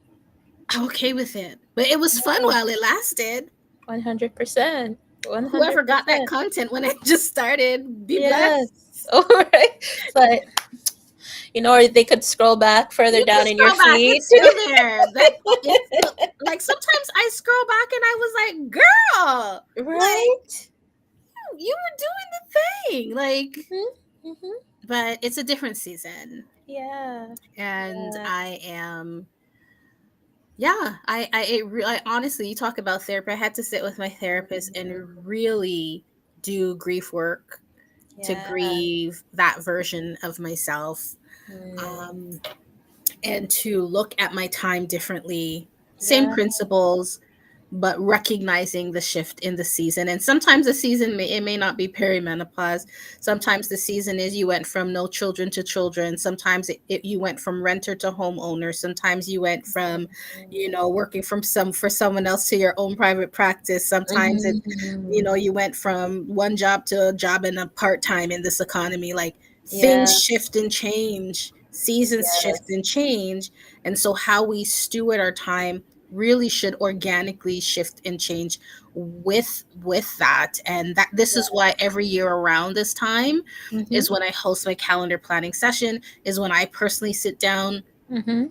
I'm okay with it. But it was fun Yeah. while it lasted. 100%. Whoever got that 100%. content when I just started, be blessed. Yes. All right. But or they could scroll back further You can down in your scroll back. feed. It's still there. That it's still, like, sometimes I scroll back and I was like, girl, like, Right? you were doing the thing. Like, Hmm. Hmm. but it's a different season. Yeah. And Yeah. I am, yeah, I honestly, you talk about therapy. I had to sit with my therapist and Mhm. really do grief work, to Yeah. grieve that version of myself. Mm. um, and to look at my time differently. Same Yeah. principles, but recognizing the shift in the season. And sometimes the season may not be perimenopause. Sometimes the season is you went from no children to children. Sometimes you went from renter to homeowner. Sometimes you went from, working from for someone else to your own private practice. Sometimes it, Mhm. you went from one job to a job and a part-time in this economy. Like things Yeah. shift and change, seasons shift Yes. and change. And so how we steward our time really should organically shift and change with that. And that this is Yeah. why every year around this time Mhm. is when I host my calendar planning session, is when I personally sit down Mhm.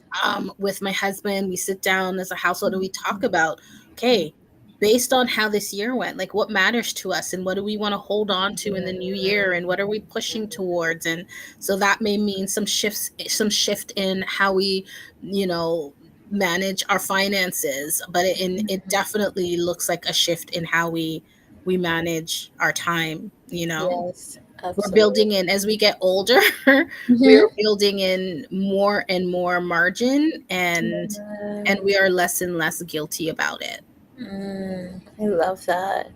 with my husband. We sit down as a household and we talk about, okay, based on how this year went, like what matters to us and what do we want to hold on to in the new year and what are we pushing towards. And so that may mean some shift in how we, you know, manage our finances, but it definitely looks like a shift in how we manage our time, you know. Yes. We're building Absolutely. in as we get older. We Mhm. are building in more and more margin, and we are less and less guilty about it. I love that.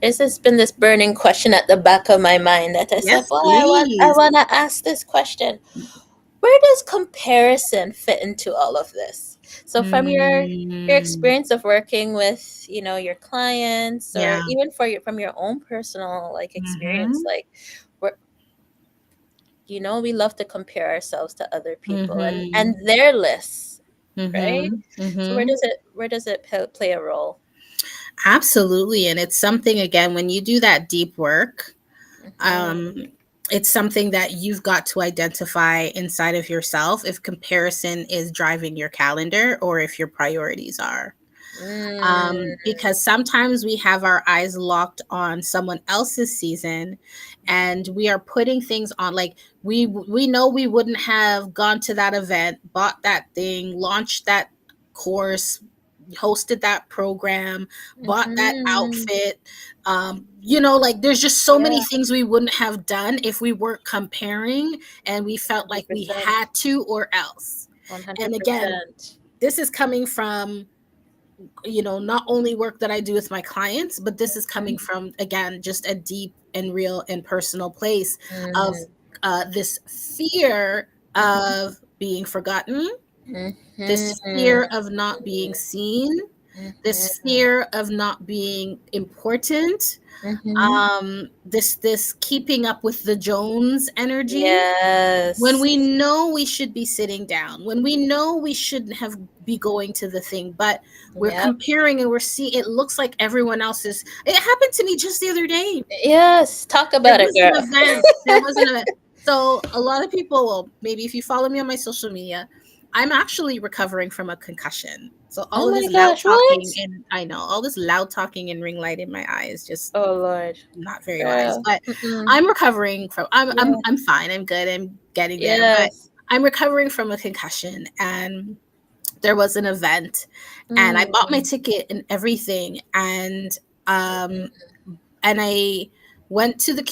There's just been this burning question at the back of my mind that I said, Yes, "Well, I please. want to ask this question. Where does comparison fit into all of this?" So from your Mm, experience of working with, your clients, or yeah. even from your own personal like experience, Mhm. like we're, we love to compare ourselves to other people and Mhm. their lists, right? Mhm. So Mhm. where does it play a role? Absolutely, and it's something again when you do that deep work, Mhm. um it's something that you've got to identify inside of yourself if comparison is driving your calendar or if your priorities are. Mm. Because sometimes we have our eyes locked on someone else's season and we are putting things on, like we know we wouldn't have gone to that event, bought that thing, launched that course, hosted that program, bought that Mhm. outfit. Like there's just so many Yeah, things we wouldn't have done if we weren't comparing and we felt like we 100%. had to or else. And again, 100%. this is coming from, not only work that I do with my clients, but this is coming from, again, just a deep and real and personal place of Mm. this fear Mhm. of being forgotten, this Mhm. fear of not being seen, this Mhm. fear of not being important, Mhm. this keeping up with the Jones energy when Yes. we know we should be sitting down, when we know we shouldn't have be going to the thing, but we're Yep. comparing and we're seeing it looks like everyone else's. It happened to me just the other day. Yes. Talk There about it, was an girl. event. There was an event. So a lot of people, well, maybe if you follow me on my social media, I'm actually recovering from a concussion. So Oh all of my this loud gosh, talking what? and I know all this loud talking and ring light in my eyes just Oh Lord. not very wise. Girl. But Mm-mm. I'm recovering from. Yeah. I'm fine. I'm good. I'm getting there. But Yes. I'm recovering from a concussion, and there was an event, and I bought my Mm. ticket and everything, um, and I went to the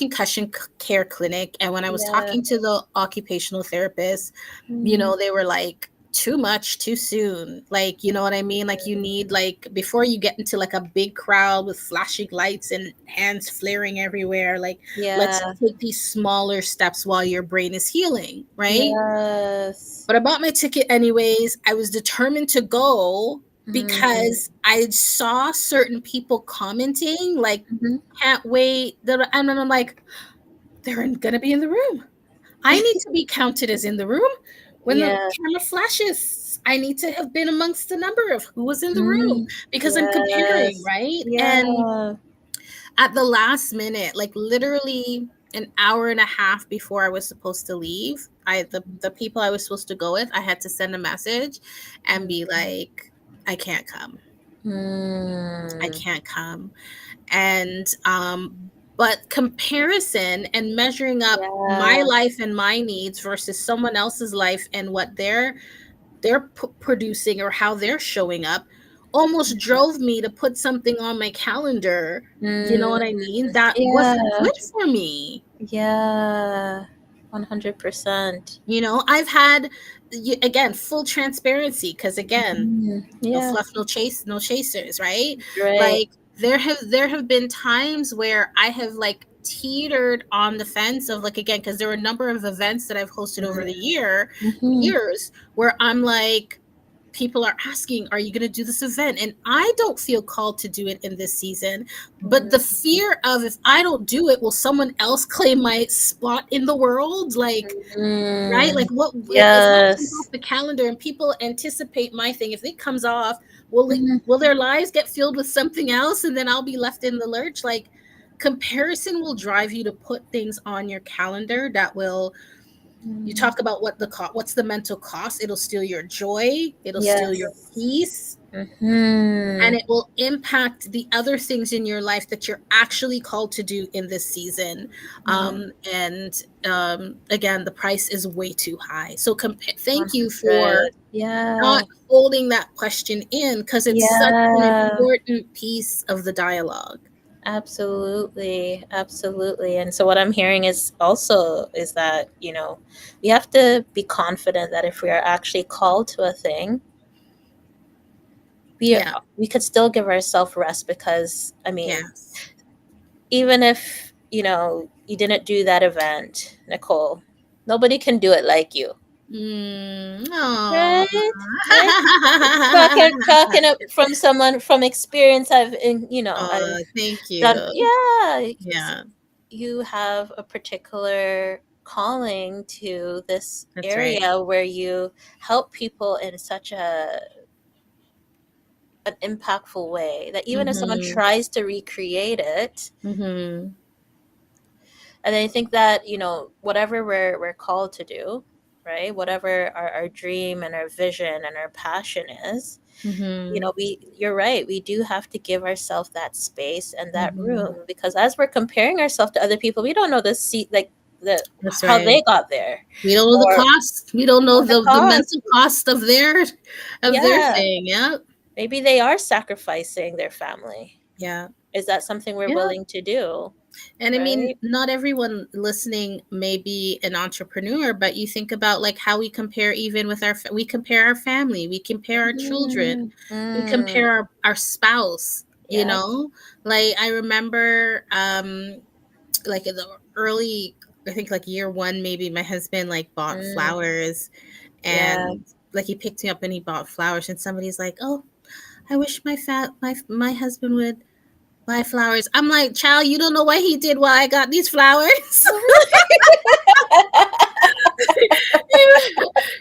care clinic. And when I was Yeah. talking to the occupational therapist, Mm. they were like, too much too soon, like, you know what I mean, like you need, like, before you get into like a big crowd with flashing lights and hands flaring everywhere, like, let's Yeah. take these smaller steps while your brain is healing, right? Yes. But I bought my ticket anyways. I was determined to go Mm. because I saw certain people commenting like, Mhm. can't wait, and then I'm like, they're gonna be in the room. I need to be counted as in the room when the Yeah. camera flashes. I need to have been amongst the number of who was in the room Mm. because I'm comparing, Yes. right? And Yeah. at the last minute, like literally an hour and a half before I was supposed to leave, the people I was supposed to go with, I had to send a message and be like, I can't come. I Mm. can't come. And but comparison and measuring up my Yeah. life and my needs versus someone else's life and what they're producing or how they're showing up almost drove me to put something on my calendar, you know Mm. what I mean, that wasn't Yeah. good for me. Yeah. 100%. I've had, again, full transparency, because again, no Yeah, fluff, no chase, no chasers, right? right. Like, there have been times where I have, like, teetered on the fence of, like, again, because there were a number of events that I've hosted over the Mm-hmm. years, where I'm like, people are asking, are you going to do this event? And I don't feel called to do it in this season, but the fear of, if I don't do it, will someone else claim my spot in the world? Like, right? Mm, Like, what if that comes off yes. the calendar and people anticipate my thing? If it comes off, will it Mhm. will their lives get filled with something else, and then I'll be left in the lurch? Like, comparison will drive you to put things on your calendar that will, you Mm, talk about what's the mental cost. It'll steal your joy, it'll steal your yes. peace, and Mm-hmm. it will impact the other things in your life that you're actually called to do in this season. Yeah. And again, the price is way too high. So thank you for 100. Yeah. not holding that question in, because it's such an Yeah. important piece of the dialogue. Absolutely. Absolutely. And so what I'm hearing is also is that, we have to be confident that if we are actually called to a thing, we Yeah. we could still give ourselves rest because I mean, Yes. even if, you didn't do that event, Nicole, nobody can do it like you. Aw. Right? Right? Talking up from someone from experience, I've Thank done, you. yeah, Yeah, you have a particular calling to this that's right. area where you help people in such an impactful way that even if someone Mhm. tries to recreate it, Mhm. and I think that, whatever we're called to do, right, whatever our dream and our vision and our passion is, Mhm. you're right, we do have to give ourselves that space and that Mhm. room, because as we're comparing ourselves to other people, we don't know the seat, like the That's how right. they got there, We don't know the or cost. We don't know or the the cost. mental cost of their Yeah, thing. Yeah. maybe they are sacrificing their family. Yeah. Is that something we're Yeah. willing to do? And I mean, Right. not everyone listening may be an entrepreneur, but you think about, like, how we compare, even with we compare our family, we compare our children, Mm, we mm, compare our spouse, yes. like, I remember, like, in the early, I think, like, year one, maybe, my husband, like, bought Mm, flowers, yeah. and, like, he picked me up and he bought flowers, and somebody's like, "Oh, I wish my husband would buy flowers." I'm like, "Child, you don't know what he did while I got these flowers."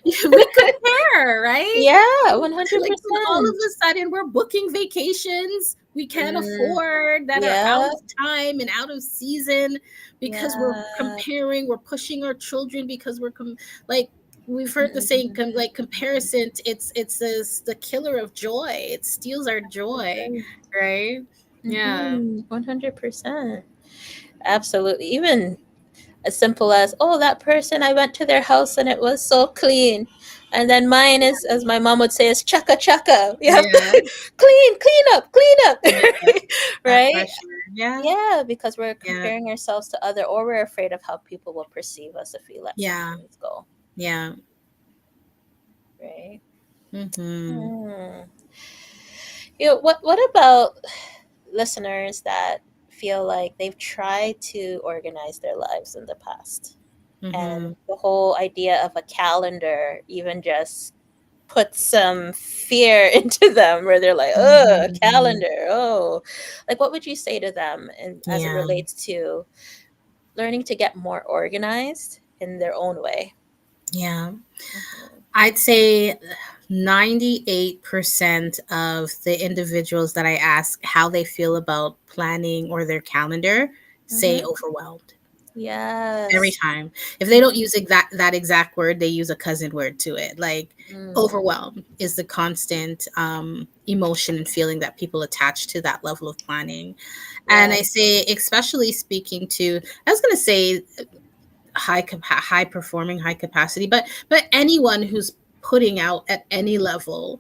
We compare, right? Yeah, Like, then all of 100%. a sudden we're booking vacations we can't Mm, afford, that are out yeah, of time and out of season, because we're yeah. comparing, we're pushing our children, because like, we've heard the saying, Mm, like, comparison, it's the killer of joy. It steals our joy, right? Yeah. 100%. Absolutely. Even as simple as, oh, that person, I went to their house and it was so clean. And then mine is, as my mom would say, is chaka chaka. You have Yeah. to clean up, Yeah. That right? pressure. Yeah. Yeah, because we're Yeah. comparing ourselves to other, or we're afraid of how people will perceive us if we let some Yeah. things go, Yeah. right? Mhm. Hmm. What about listeners that feel like they've tried to organize their lives in the past, and Mhm. the whole idea of a calendar even just puts some fear into them, where they're like, oh, a Mhm. calendar, oh, like what would you say to them, and as it Yeah. relates to learning to get more organized in their own way? Yeah. Hmm. I'd say 98% of the individuals that I ask how they feel about planning or their calendar say Hmm. overwhelmed. Every Yes. time. If they don't use that exact word, they use a cousin word to it. Like, Mm, overwhelm is the constant emotion and feeling that people attach to that level of planning. And yeah. I say, especially speaking to, I was going to say high performing, high capacity, but anyone who's putting out at any level,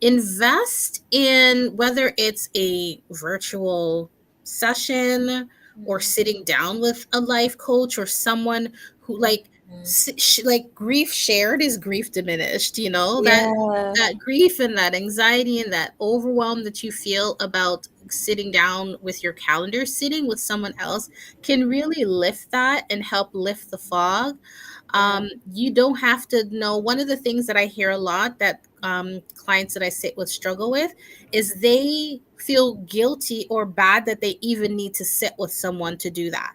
invest in, whether it's a virtual session or sitting down with a life coach or someone who like Mhm. like grief shared is grief diminished, you know, Yeah. that grief and that anxiety and that overwhelm that you feel about sitting down with your calendar, sitting with someone else can really lift that and help lift the fog. Yeah. You don't have to know. One of the things that I hear a lot that clients that I sit with struggle with is they feel guilty or bad that they even need to sit with someone to do that.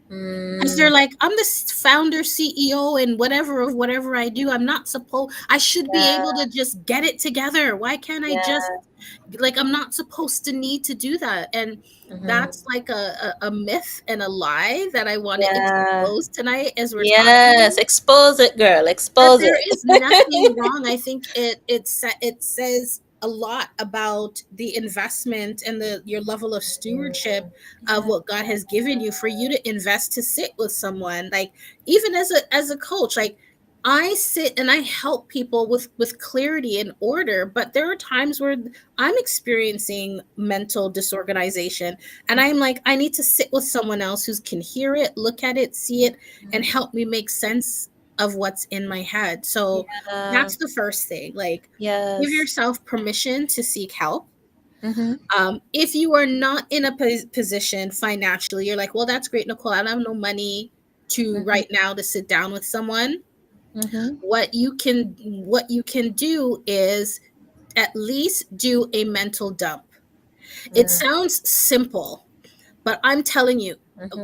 Because they're Mm. like, I'm the founder, CEO, and whatever of whatever I do. I should be able Yeah. to just get it together. Why can't I just, Yeah. like, I'm not supposed to need to do that. And that's Mhm. like a myth and a lie that I want to Yeah. expose tonight as we're Yes. talking, Expose it, girl. that Expose there is nothing it. wrong. I think it says a lot about the investment and the your level of stewardship of Yeah. what God has given you for you to invest to sit with someone. Like, even as a coach, like, I sit and I help people with clarity and order, but there are times where I'm experiencing mental disorganization, and I'm like, I need to sit with someone else who can hear it, look at it, see it, and Mhm. help me make sense of what's in my head. So Yeah. that's the first thing. Like, give Yes. yourself permission to seek help. Mhm. If you are not in a position financially, you're like, well, that's great, Nicole. I don't have no money to Mhm. right now to sit down with someone. Mhm. What you can do is at least do a mental dump. It Mm. sounds simple, but I'm telling you,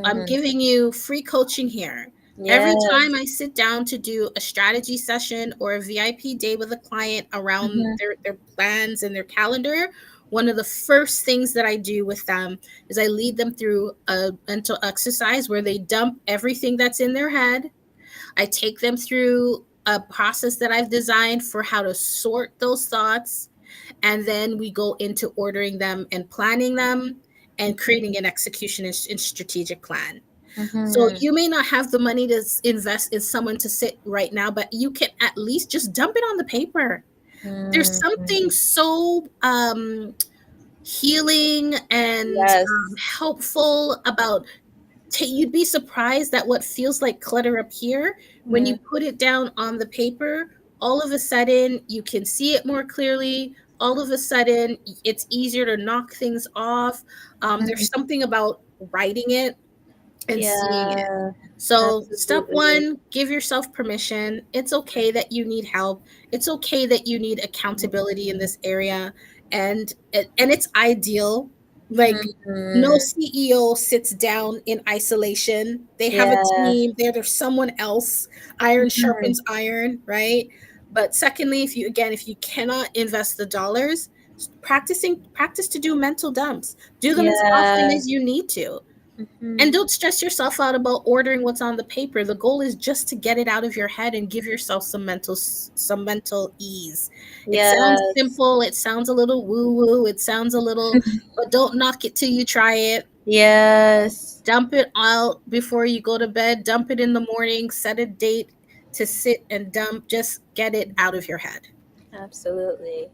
I'm Mhm. giving you free coaching here. Every time Yes. I sit down to do a strategy session or a VIP day with a client around Mhm. their plans and their calendar, one of the first things that I do with them is I lead them through a mental exercise where they dump everything that's in their head. I take them through a process that I've designed for how to sort those thoughts, and then we go into ordering them and planning them and creating an execution and strategic plan. So Mhm. you may not have the money to invest in someone to sit right now, but you can at least just dump it on the paper. There's something Mhm. so healing and Yes. helpful about, you'd be surprised that what feels like clutter up here, when you Mm. put it down on the paper, all of a sudden you can see it more clearly. All of a sudden it's easier to knock things off. There's Mhm. something about writing it and seeing it. Yeah. So, step Absolutely. one, give yourself permission. It's okay that you need help. It's okay that you need accountability in this area. And it's ideal. Like, no Mhm. CEO sits down in isolation. They have a Yeah. team. There's someone else. Iron Mhm. sharpens iron, right? But secondly, if you cannot invest the dollars, practice to do mental dumps. Do them as often Yeah. as you need to, and Mhm. don't stress yourself out about ordering what's on the paper. The goal is just to get it out of your head and give yourself some mental ease. It sounds Yes. simple, it sounds a little woo woo, it sounds a little, but don't knock it till you try it. Yes. Dump it out before you go to bed, dump it in the morning, set a date to sit and dump. Just get it out of your head. Absolutely.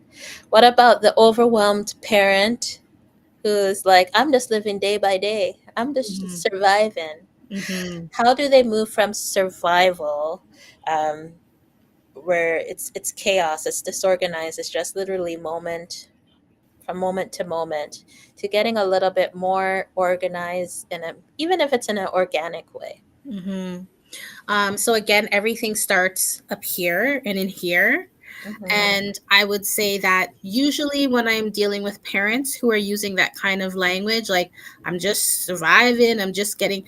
What about the overwhelmed parent who's like, I'm just living day by day. I'm just Hmm. surviving. Hmm. How do they move from survival, um, where it's chaos, it's disorganized, it's just literally moment to moment, to getting a little bit more organized in a, even if it's in an organic way. Hmm. So again, everything starts up here and in here. Mm-hmm. And I would say that usually when I'm dealing with parents who are using that kind of language, like, I'm just surviving, I'm just getting,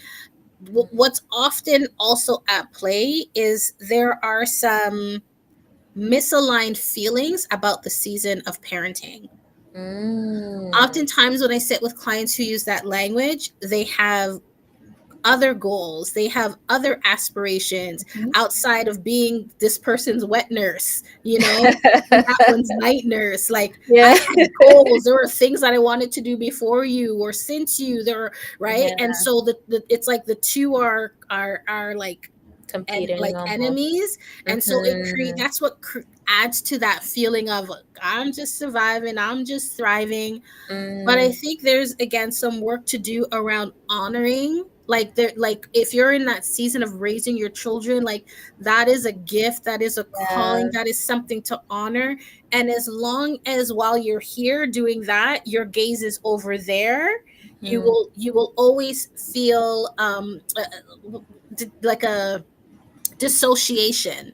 what's often also at play is there are some misaligned feelings about the season of parenting. Mm. Oftentimes, when I sit with clients who use that language, they have other goals, they have other aspirations Mhm. outside of being this person's wet nurse, and that one's night nurse. Like, I Yeah. had goals, there were things that I wanted to do before you or since you there, right? Yeah. And so the it's like the two are like and Competing like almost. enemies. And so Mhm. that's what adds to that feeling of like, I'm just surviving, I'm just thriving. But I Mm. think there's again some work to do around honoring, like there, like if you're in that season of raising your children, like that is a gift, that is a calling, Yeah. that is something to honor. And as long as while you're here doing that, your gaze is over there, Mhm. you will always feel like a dissociation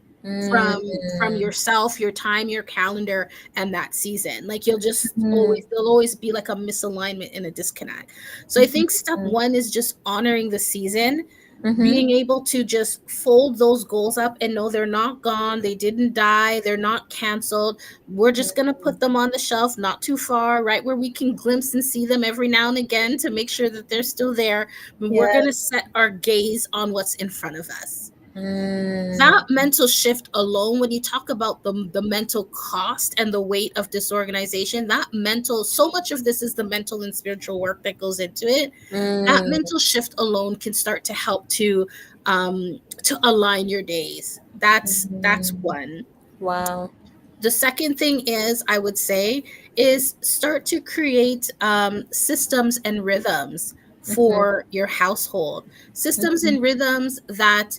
from Mm. yourself, your time, your calendar, and that season. Like you'll just Mhm. always there'll always be like a misalignment and a disconnect. So I think step Mhm. one is just honoring the season, Mhm. being able to just fold those goals up and know they're not gone, they didn't die, they're not canceled. We're just going to put them on the shelf, not too far, right where we can glimpse and see them every now and again to make sure that they're still there. But we're going to Yes. set our gaze on what's in front of us. Mm. That mental shift alone, when you talk about the mental cost and the weight of disorganization, that mental, so much of this is the mental and spiritual work that goes into it. That Mm. mental shift alone can start to help to align your days. That's Mhm. one. Wow. The second thing is, I would say, is start to create systems and rhythms Mhm. for your household. Systems Mhm. and rhythms that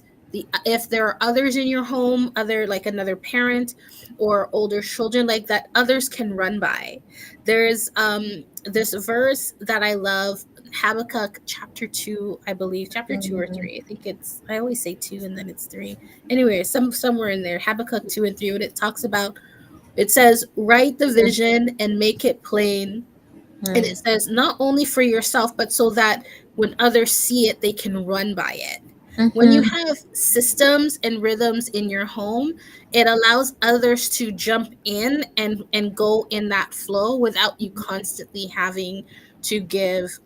if there are others in your home, other like another parent or older children, like that others can run by. There's this verse that I love, Habakkuk chapter 2, I believe, chapter 2 or Mhm. 3. I think it's, I always say 2 and then it's 3. Anyway, somewhere in there, Habakkuk 2 and 3, when it talks about, it says, write the vision and make it plain. And it Mhm. says, not only for yourself, but so that when others see it, they can run by it. When you Mhm. have systems and rhythms in your home, it allows others to jump in and go in that flow without you constantly having to give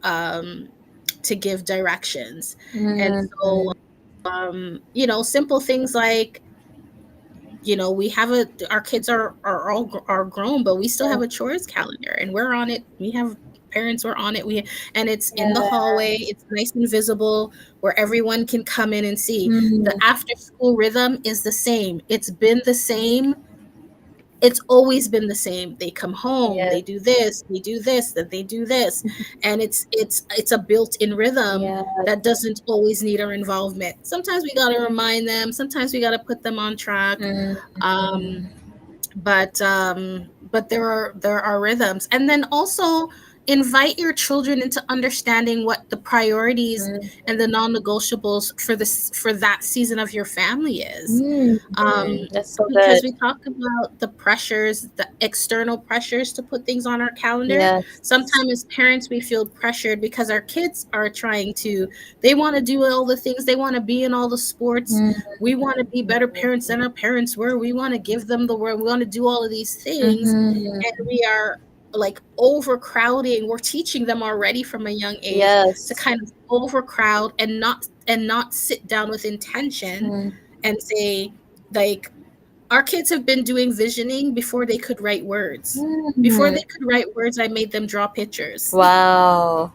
directions. And so, Mhm. simple things like, we have our kids are all are grown, but we still have a chores calendar and we're on it. We have parents who are on it. And it's in the Yeah. hallway. It's nice and visible where everyone can come in and see. The Mm. after school rhythm is the same. It's been the same. It's always been the same. They come home, Yeah. they do this, that they do this. And it's a built-in rhythm Yeah. that doesn't always need our involvement. Sometimes we got to remind them, sometimes we got to put them on track. um Mhm. but there are rhythms. And then also invite your children into understanding what the priorities Mhm. and the non-negotiables for that season of your family is. Mhm. um That's so because good. we talk about the pressures, the external pressures to put things on our calendar. Yes. Sometimes as parents we feel pressured because our kids are trying to, they want to do all the things, they want to be in all the sports. We want to be better parents than our parents were. We want to give them the word. We want to do all of these things. And Mhm. we are like overcrowding. We're teaching them already from a young age to Yes. kind of overcrowd and not sit down with intention Mm. and say, like, our kids have been doing visioning before they could write words. Before they Mhm. could write words, I made them draw pictures. Wow.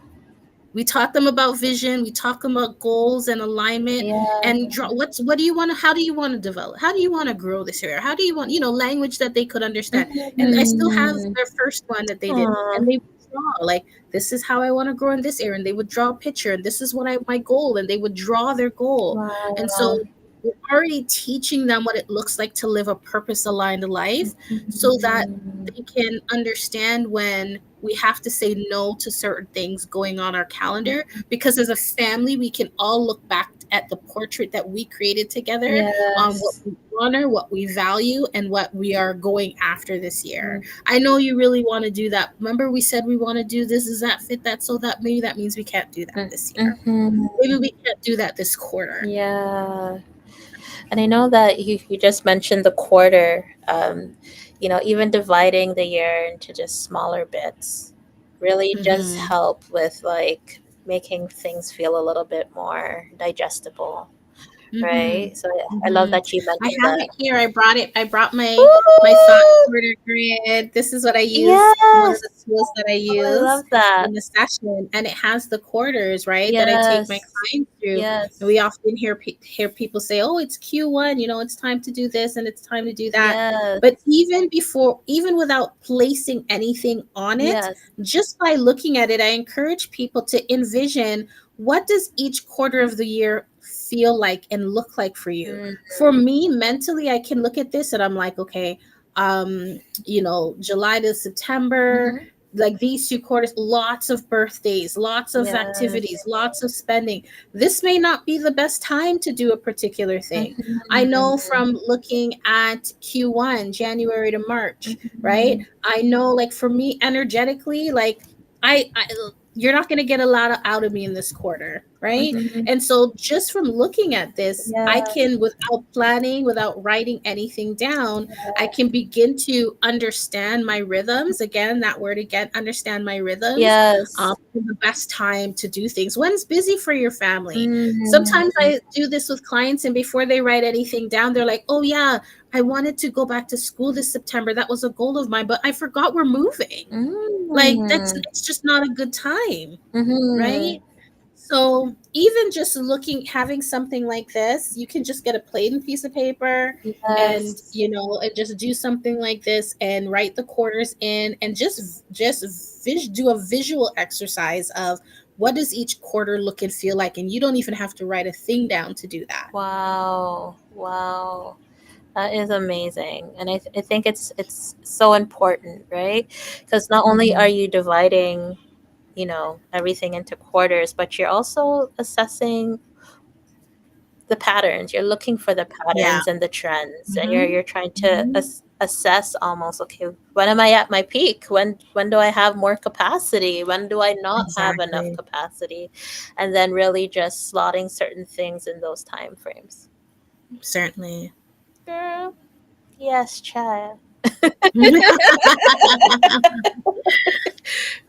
We taught them about vision, we taught them about goals and alignment, Yeah. and draw, what do you want to, how do you want to develop, how do you want to grow this area, how do you want, language that they could understand. And I still have Mhm. their first one that they did, Aw. and they would draw like, this is how I want to grow in this area, and they would draw a picture, and this is what I my goal, and they would draw their goal. And Wow. so we're already teaching them what it looks like to live a purpose aligned life, so that Mhm. they can understand when we have to say no to certain things going on our calendar, because as a family we can all look back at the portrait that we created together on what Yes. we honor, what we value, and what we are going after this year. Mm. I know you really want to do that. Remember we said we want to do this, is that fit that, so that maybe that means we can't do that this year. Mhm. Maybe we can't do that this quarter. Yeah. And I know that you just mentioned the quarter. Even dividing the year into just smaller bits really does Hmm. help with like making things feel a little bit more digestible, Mm-hmm. right? So I love Mm-hmm. that you I mentioned have that. it here. I brought it. I brought my thought Ooh, quarter grid. This is what I use. One of the yes. tools that I Oh, I use love that. in the session, and it has the quarters, right, that I take my Yes. clients through. And Yes. we often hear people say, "Oh, it's Q1. It's time to do this and it's time to do that." Yes. But even without placing anything on it, Yes. just by looking at it, I encourage people to envision what does each quarter of the year feel like and look like for you. For Mm-hmm. me, mentally, I can look at this and I'm like, okay, July to September, Mm-hmm. like these 2 quarters, lots of birthdays, lots of Yes. activities, lots of spending. This may not be the best time to do a particular thing. I know Mm-hmm. from looking at Q1, January to March, right? Mm-hmm. I know, like, for me energetically, like, I you're not going to get a lot out of me in this quarter, right? Mm-hmm. And so just from looking at this, I Yeah. can, without planning, without writing anything down, I can begin to understand my rhythms. Again, that word again, understand my rhythms. Yes. The best time to do things. When's busy for your family? Sometimes Mm-hmm. I do this with clients, and before they write anything down, they're like, oh, yeah, I wanted to go back to school this September. That was a goal of mine, but I forgot we're moving. Like, Mm-hmm. it's just not a good time, right? Mm-hmm. So even just looking, having something like this, you can just get a plain piece of paper and, Yes. and just do something like this and write the quarters in and do a visual exercise of what does each quarter look and feel like. And you don't even have to write a thing down to do that. Wow. Wow. That is amazing. And I think it's so important, right? Because not only are Mhm. you dividing, everything into quarters, but you're also assessing the patterns. You're looking for the Yeah. patterns and the trends, and you're Hmm. you're trying to Hmm. assess almost, okay, when am I at my peak? When do I have more capacity? When do I not have enough Exactly. capacity? And then really just slotting certain things in those time frames. Certainly. Girl, yes, child.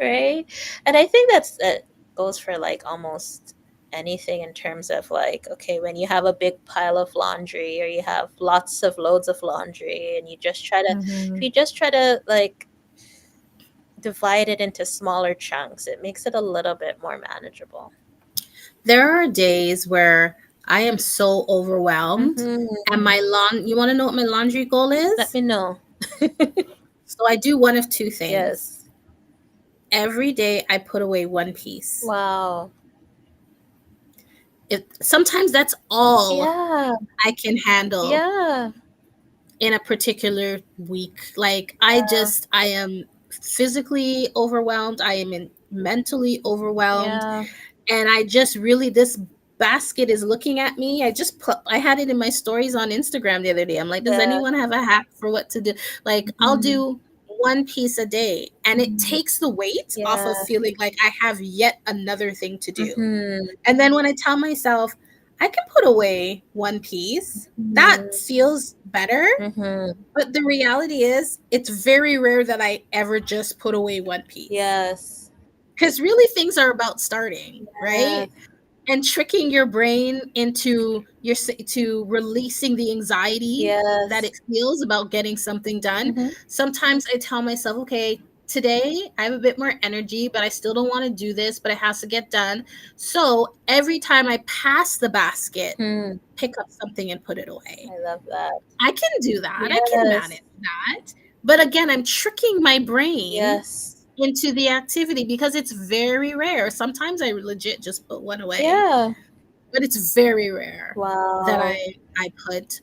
Right? And I think that goes for like almost anything in terms of like, okay, when you have a big pile of laundry or you have lots of loads of laundry and if Hmm. you just try to like divide it into smaller chunks, it makes it a little bit more manageable. There are days where I am so overwhelmed, and Mm-hmm. you want to know what my laundry goal Let is? me know. So I do one of two things. Yes. Every day I put away one piece. Wow. Sometimes that's all Yeah. I can handle Yeah. in a particular week. Like, Yeah. I am physically overwhelmed, I am mentally overwhelmed, Yeah. and I just really, this basket is looking at me. I had it in my stories on Instagram the other day. I'm like, does Yeah. anyone have a hack for what to do? Like, I'll Mm-hmm. do one piece a day, and it Mm-hmm. takes the weight off of Yeah. feeling like I have yet another thing to do. Mm-hmm. And then when I tell myself I can put away one piece, that feels better. Mm-hmm. But the reality is, it's very rare that I ever just put away one piece. Yes. Because really, things are about starting, Yes. right? And tricking your brain to releasing the anxiety that Yes. it feels about getting something done. Mm-hmm. Sometimes I tell myself, okay, today I have a bit more energy, but I still don't want to do this, but it has to get done. So every time I pass the basket, Hmm. pick up something and put it away. I love that. I can do that. I can Yes. manage that. But again, I'm tricking my brain Yes. into the activity because it's very rare. Sometimes I legit just put one away, Yeah. but it's very rare that Wow. I put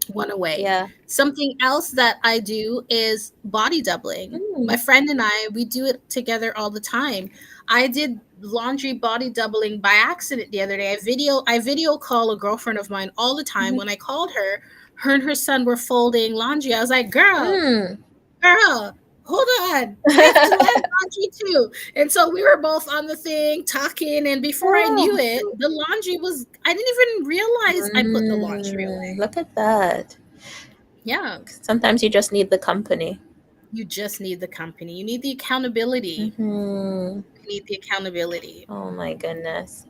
one away. Yeah. Something else that I do is body doubling. Mm. My friend and I, we do it together all the time. I did laundry body doubling by accident the other day. I video call a girlfriend of mine all the time. Mhm. When I called her, her and her son were folding laundry. I was like, girl, hold on. I have to add laundry too. And so we were both on the thing talking. And before I knew Oh. it, the laundry was, I didn't even realize I put the laundry away. Look at that. Yeah. Sometimes you just need the company. You just need the company. You need the accountability. Mm-hmm. You need the accountability. Oh my goodness.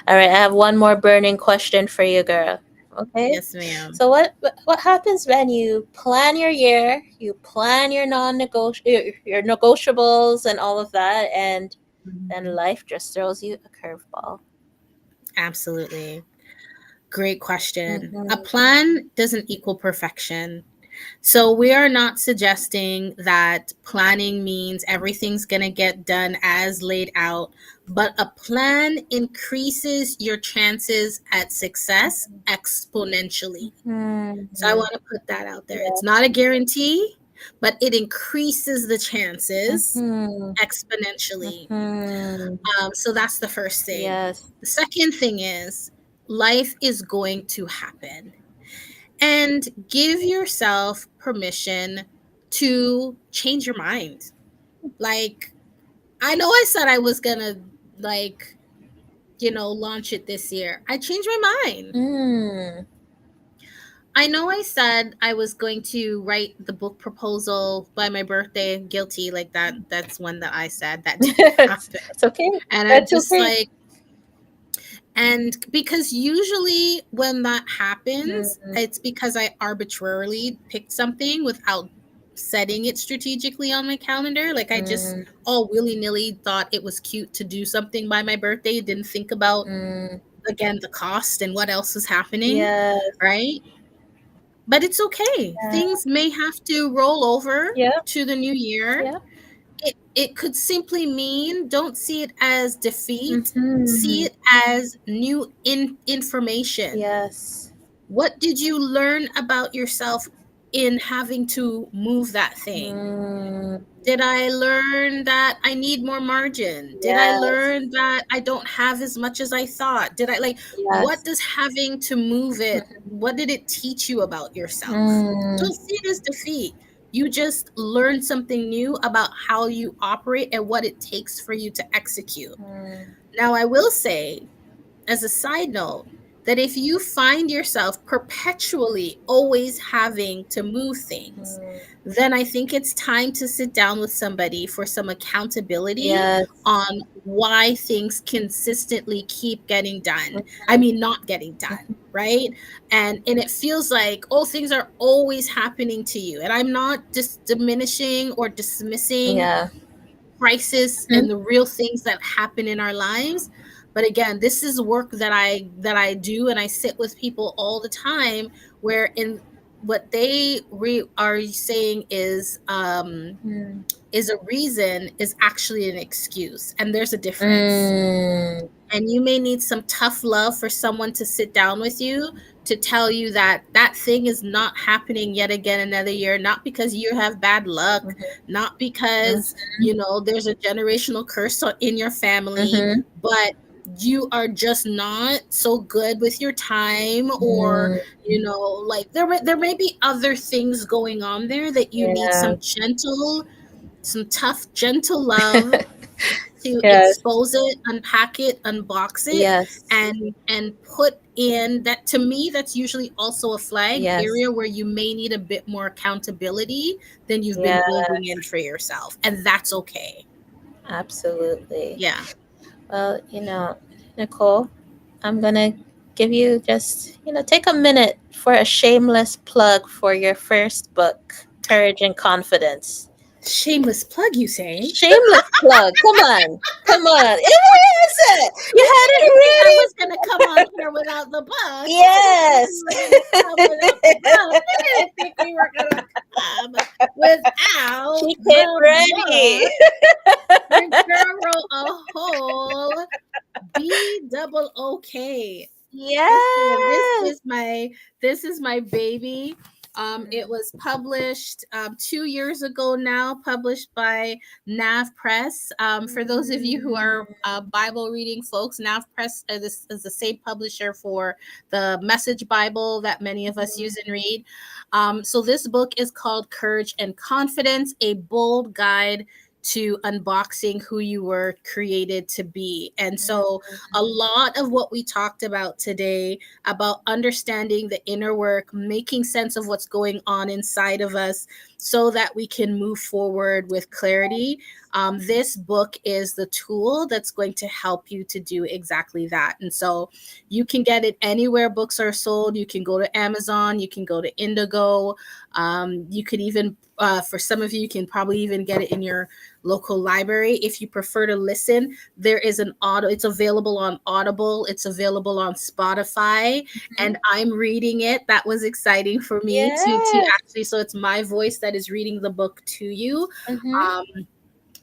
All right, I have one more burning question for you, girl. Okay. Yes, ma'am. So what happens when you plan your year, you plan your your negotiables and all of that, and then Mhm. life just throws you a curveball? Absolutely. Great question. A Mm-hmm. plan doesn't equal perfection. So we are not suggesting that planning means everything's going to get done as laid out, but a plan increases your chances at success exponentially. So I Mm-hmm. want to put that out there. It's not Yes. a guarantee, but it increases the chances Mm-hmm. exponentially. Mm-hmm. So that's the first thing. Yes. The second thing is life is going to happen, and give yourself permission to change your mind. Like, I know I said I was gonna, like, launch it this year. I changed my mind. Mm. I know I said I was going to write the book proposal by my birthday. Guilty, like that's one that I said that didn't happen. It's okay. And I'm That's just okay. like, and because usually when that happens, Mm-hmm. it's because I arbitrarily picked something without setting it strategically on my calendar. Like, I just all willy nilly thought it was cute to do something by my birthday, didn't think about, Mm-hmm. again, the cost and what else was happening, Yes. right? But it's okay. Yeah. Things may have to roll over Yeah. to the new year. Yeah. It could simply mean, don't see it as defeat, see Mm-hmm. it as new information. Yes. What did you learn about yourself in having to move that thing? Mm. Did I learn that I need more margin? Did I Yes. learn that I don't have as much as I thought? Did I, like, what Yes. does having to move it, what did it teach you about yourself? Mm. Don't see it as defeat. You just learned something new about how you operate and what it takes for you to execute. Mm. Now, I will say, as a side note, that if you find yourself perpetually always having to move things, Mm. then I think it's time to sit down with somebody for some accountability Yes. on why things consistently keep getting done. I mean, not getting done, right? And it feels like, oh, things are always happening to you. And I'm not just diminishing or dismissing Yeah. crisis Mhm. and the real things that happen in our lives, but again, this is work that I do, and I sit with people all the time, where in what they are saying Mm. is a reason is actually an excuse, and there's a difference. Mm. And you may need some tough love for someone to sit down with you to tell you that that thing is not happening yet again another year, not because you have bad luck, not because there's a generational curse in your family, Mhm. but you are just not so good with your time, or Mhm. like there may be other things going on there that you need Yeah. some tough gentle love to Yes. expose it, unpack it, unbox it, Yes. and put in that. To me, that's usually also a flag Yes. area where you may need a bit more accountability than you've been Yeah. holding in for yourself, and that's okay. Absolutely. Yeah. Well, Nicole, I'm gonna give you just, take a minute for a shameless plug for your first book, Courage and Confidence. Shameless plug, you say? Shameless plug. Come on. Come on. Where is it? You I had didn't think I it was gonna come on here without the book. ready? I didn't think Yes. we were gonna come without the book. I didn't think we were gonna come without She came the ready. book. Your girl wrote a whole B-double-OK. Listen, Yes. this is my baby. It was published 2 years ago now, published by Nav Press. For those of you who are Bible reading folks, Nav Press this is the same publisher for the Message Bible that many of us use and read. So this book is called Courage and Confidence: A Bold Guide to Unboxing Who You Were Created to Be. And so a lot of what we talked about today, about understanding the inner work, making sense of what's going on inside of us, so that we can move forward with clarity. This book is the tool that's going to help you to do exactly that. And so you can get it anywhere books are sold. You can go to Amazon, you can go to Indigo. You could even, for some of you, you can probably even get it in your local library. If you prefer to listen, there is an auto, it's available on Audible, it's available on Spotify, Mhm. and I'm reading it. That was exciting for me to Yeah. actually, so it's my voice that is reading the book to you. Mhm. Um,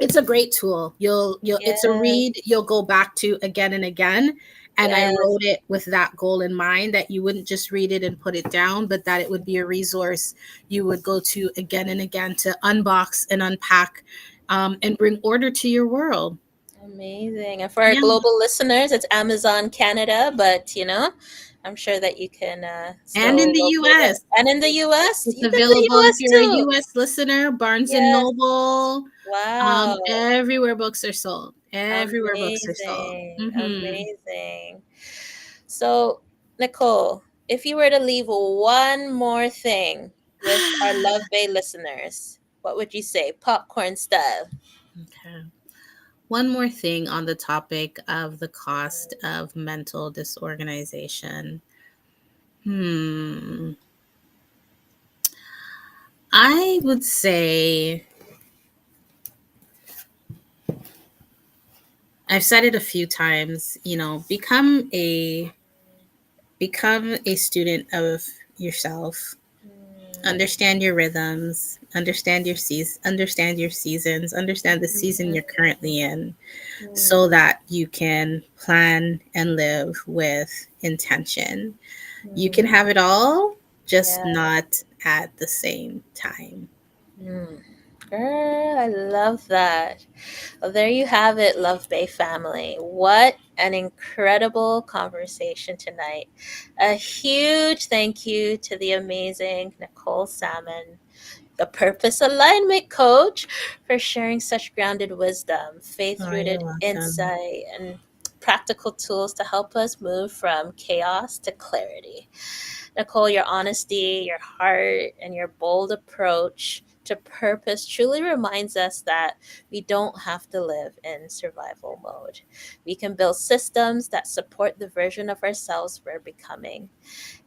it's a great tool. You'll it's a Yes. read you'll go back to again and again. And I Yes. wrote it with that goal in mind, that you wouldn't just read it and put it down, but that it would be a resource you would go to again and again to unbox and unpack, and bring order to your world. Amazing. And for our Yeah. global listeners, it's Amazon Canada, but I'm sure that you can And in still the locate it. US, And in the US, it's even the available if US you're a too. US listener, Barnes and Yes. Noble, Wow. everywhere books are sold. Everywhere books are sold. Amazing. Hmm. Amazing. So, Nicole, if you were to leave one more thing with our Love Bay listeners, what would you say? Popcorn style. Okay. One more thing on the topic of the cost of mental disorganization. Hmm. I would say, I've said it a few times, become a student of yourself. Mm, Understand your rhythms, understand your seasons, understand the season you're currently in, so mm, that you can plan and live with intention. You can mm. have it all, just Yeah. not at the same time. Mm. Girl, I love that. Well, there you have it, Love Bay family. What an incredible conversation tonight. A huge thank you to the amazing Nicole Salmon, the purpose alignment coach, for sharing such grounded wisdom, faith Oh, you're rooted welcome. insight, and practical tools to help us move from chaos to clarity. Nicole, your honesty, your heart, and your bold approach to purpose truly reminds us that we don't have to live in survival mode. We can build systems that support the version of ourselves we're becoming.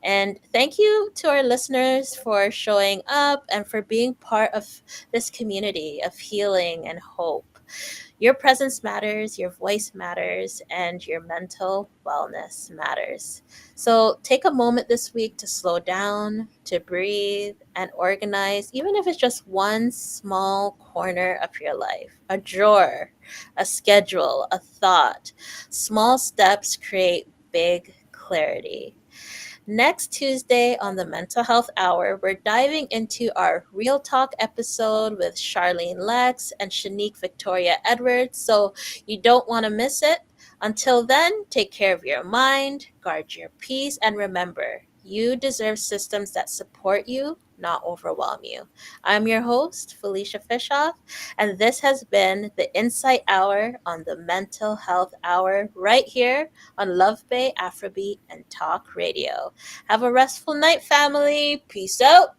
And thank you to our listeners for showing up and for being part of this community of healing and hope. Your presence matters, your voice matters, and your mental wellness matters. So take a moment this week to slow down, to breathe, and organize, even if it's just one small corner of your life, a drawer, a schedule, a thought. Small steps create big clarity. Next Tuesday on the Mental Health Hour, we're diving into our Real Talk episode with Charlene Lex and Shanique Victoria Edwards, so you don't want to miss it. Until then, take care of your mind, guard your peace, and remember, you deserve systems that support you, not overwhelm you. I'm your host, Felicia Fishoff, and this has been the Insight Hour on the Mental Health Hour right here on Love Bay Afrobeat and Talk Radio. Have a restful night, family. Peace out.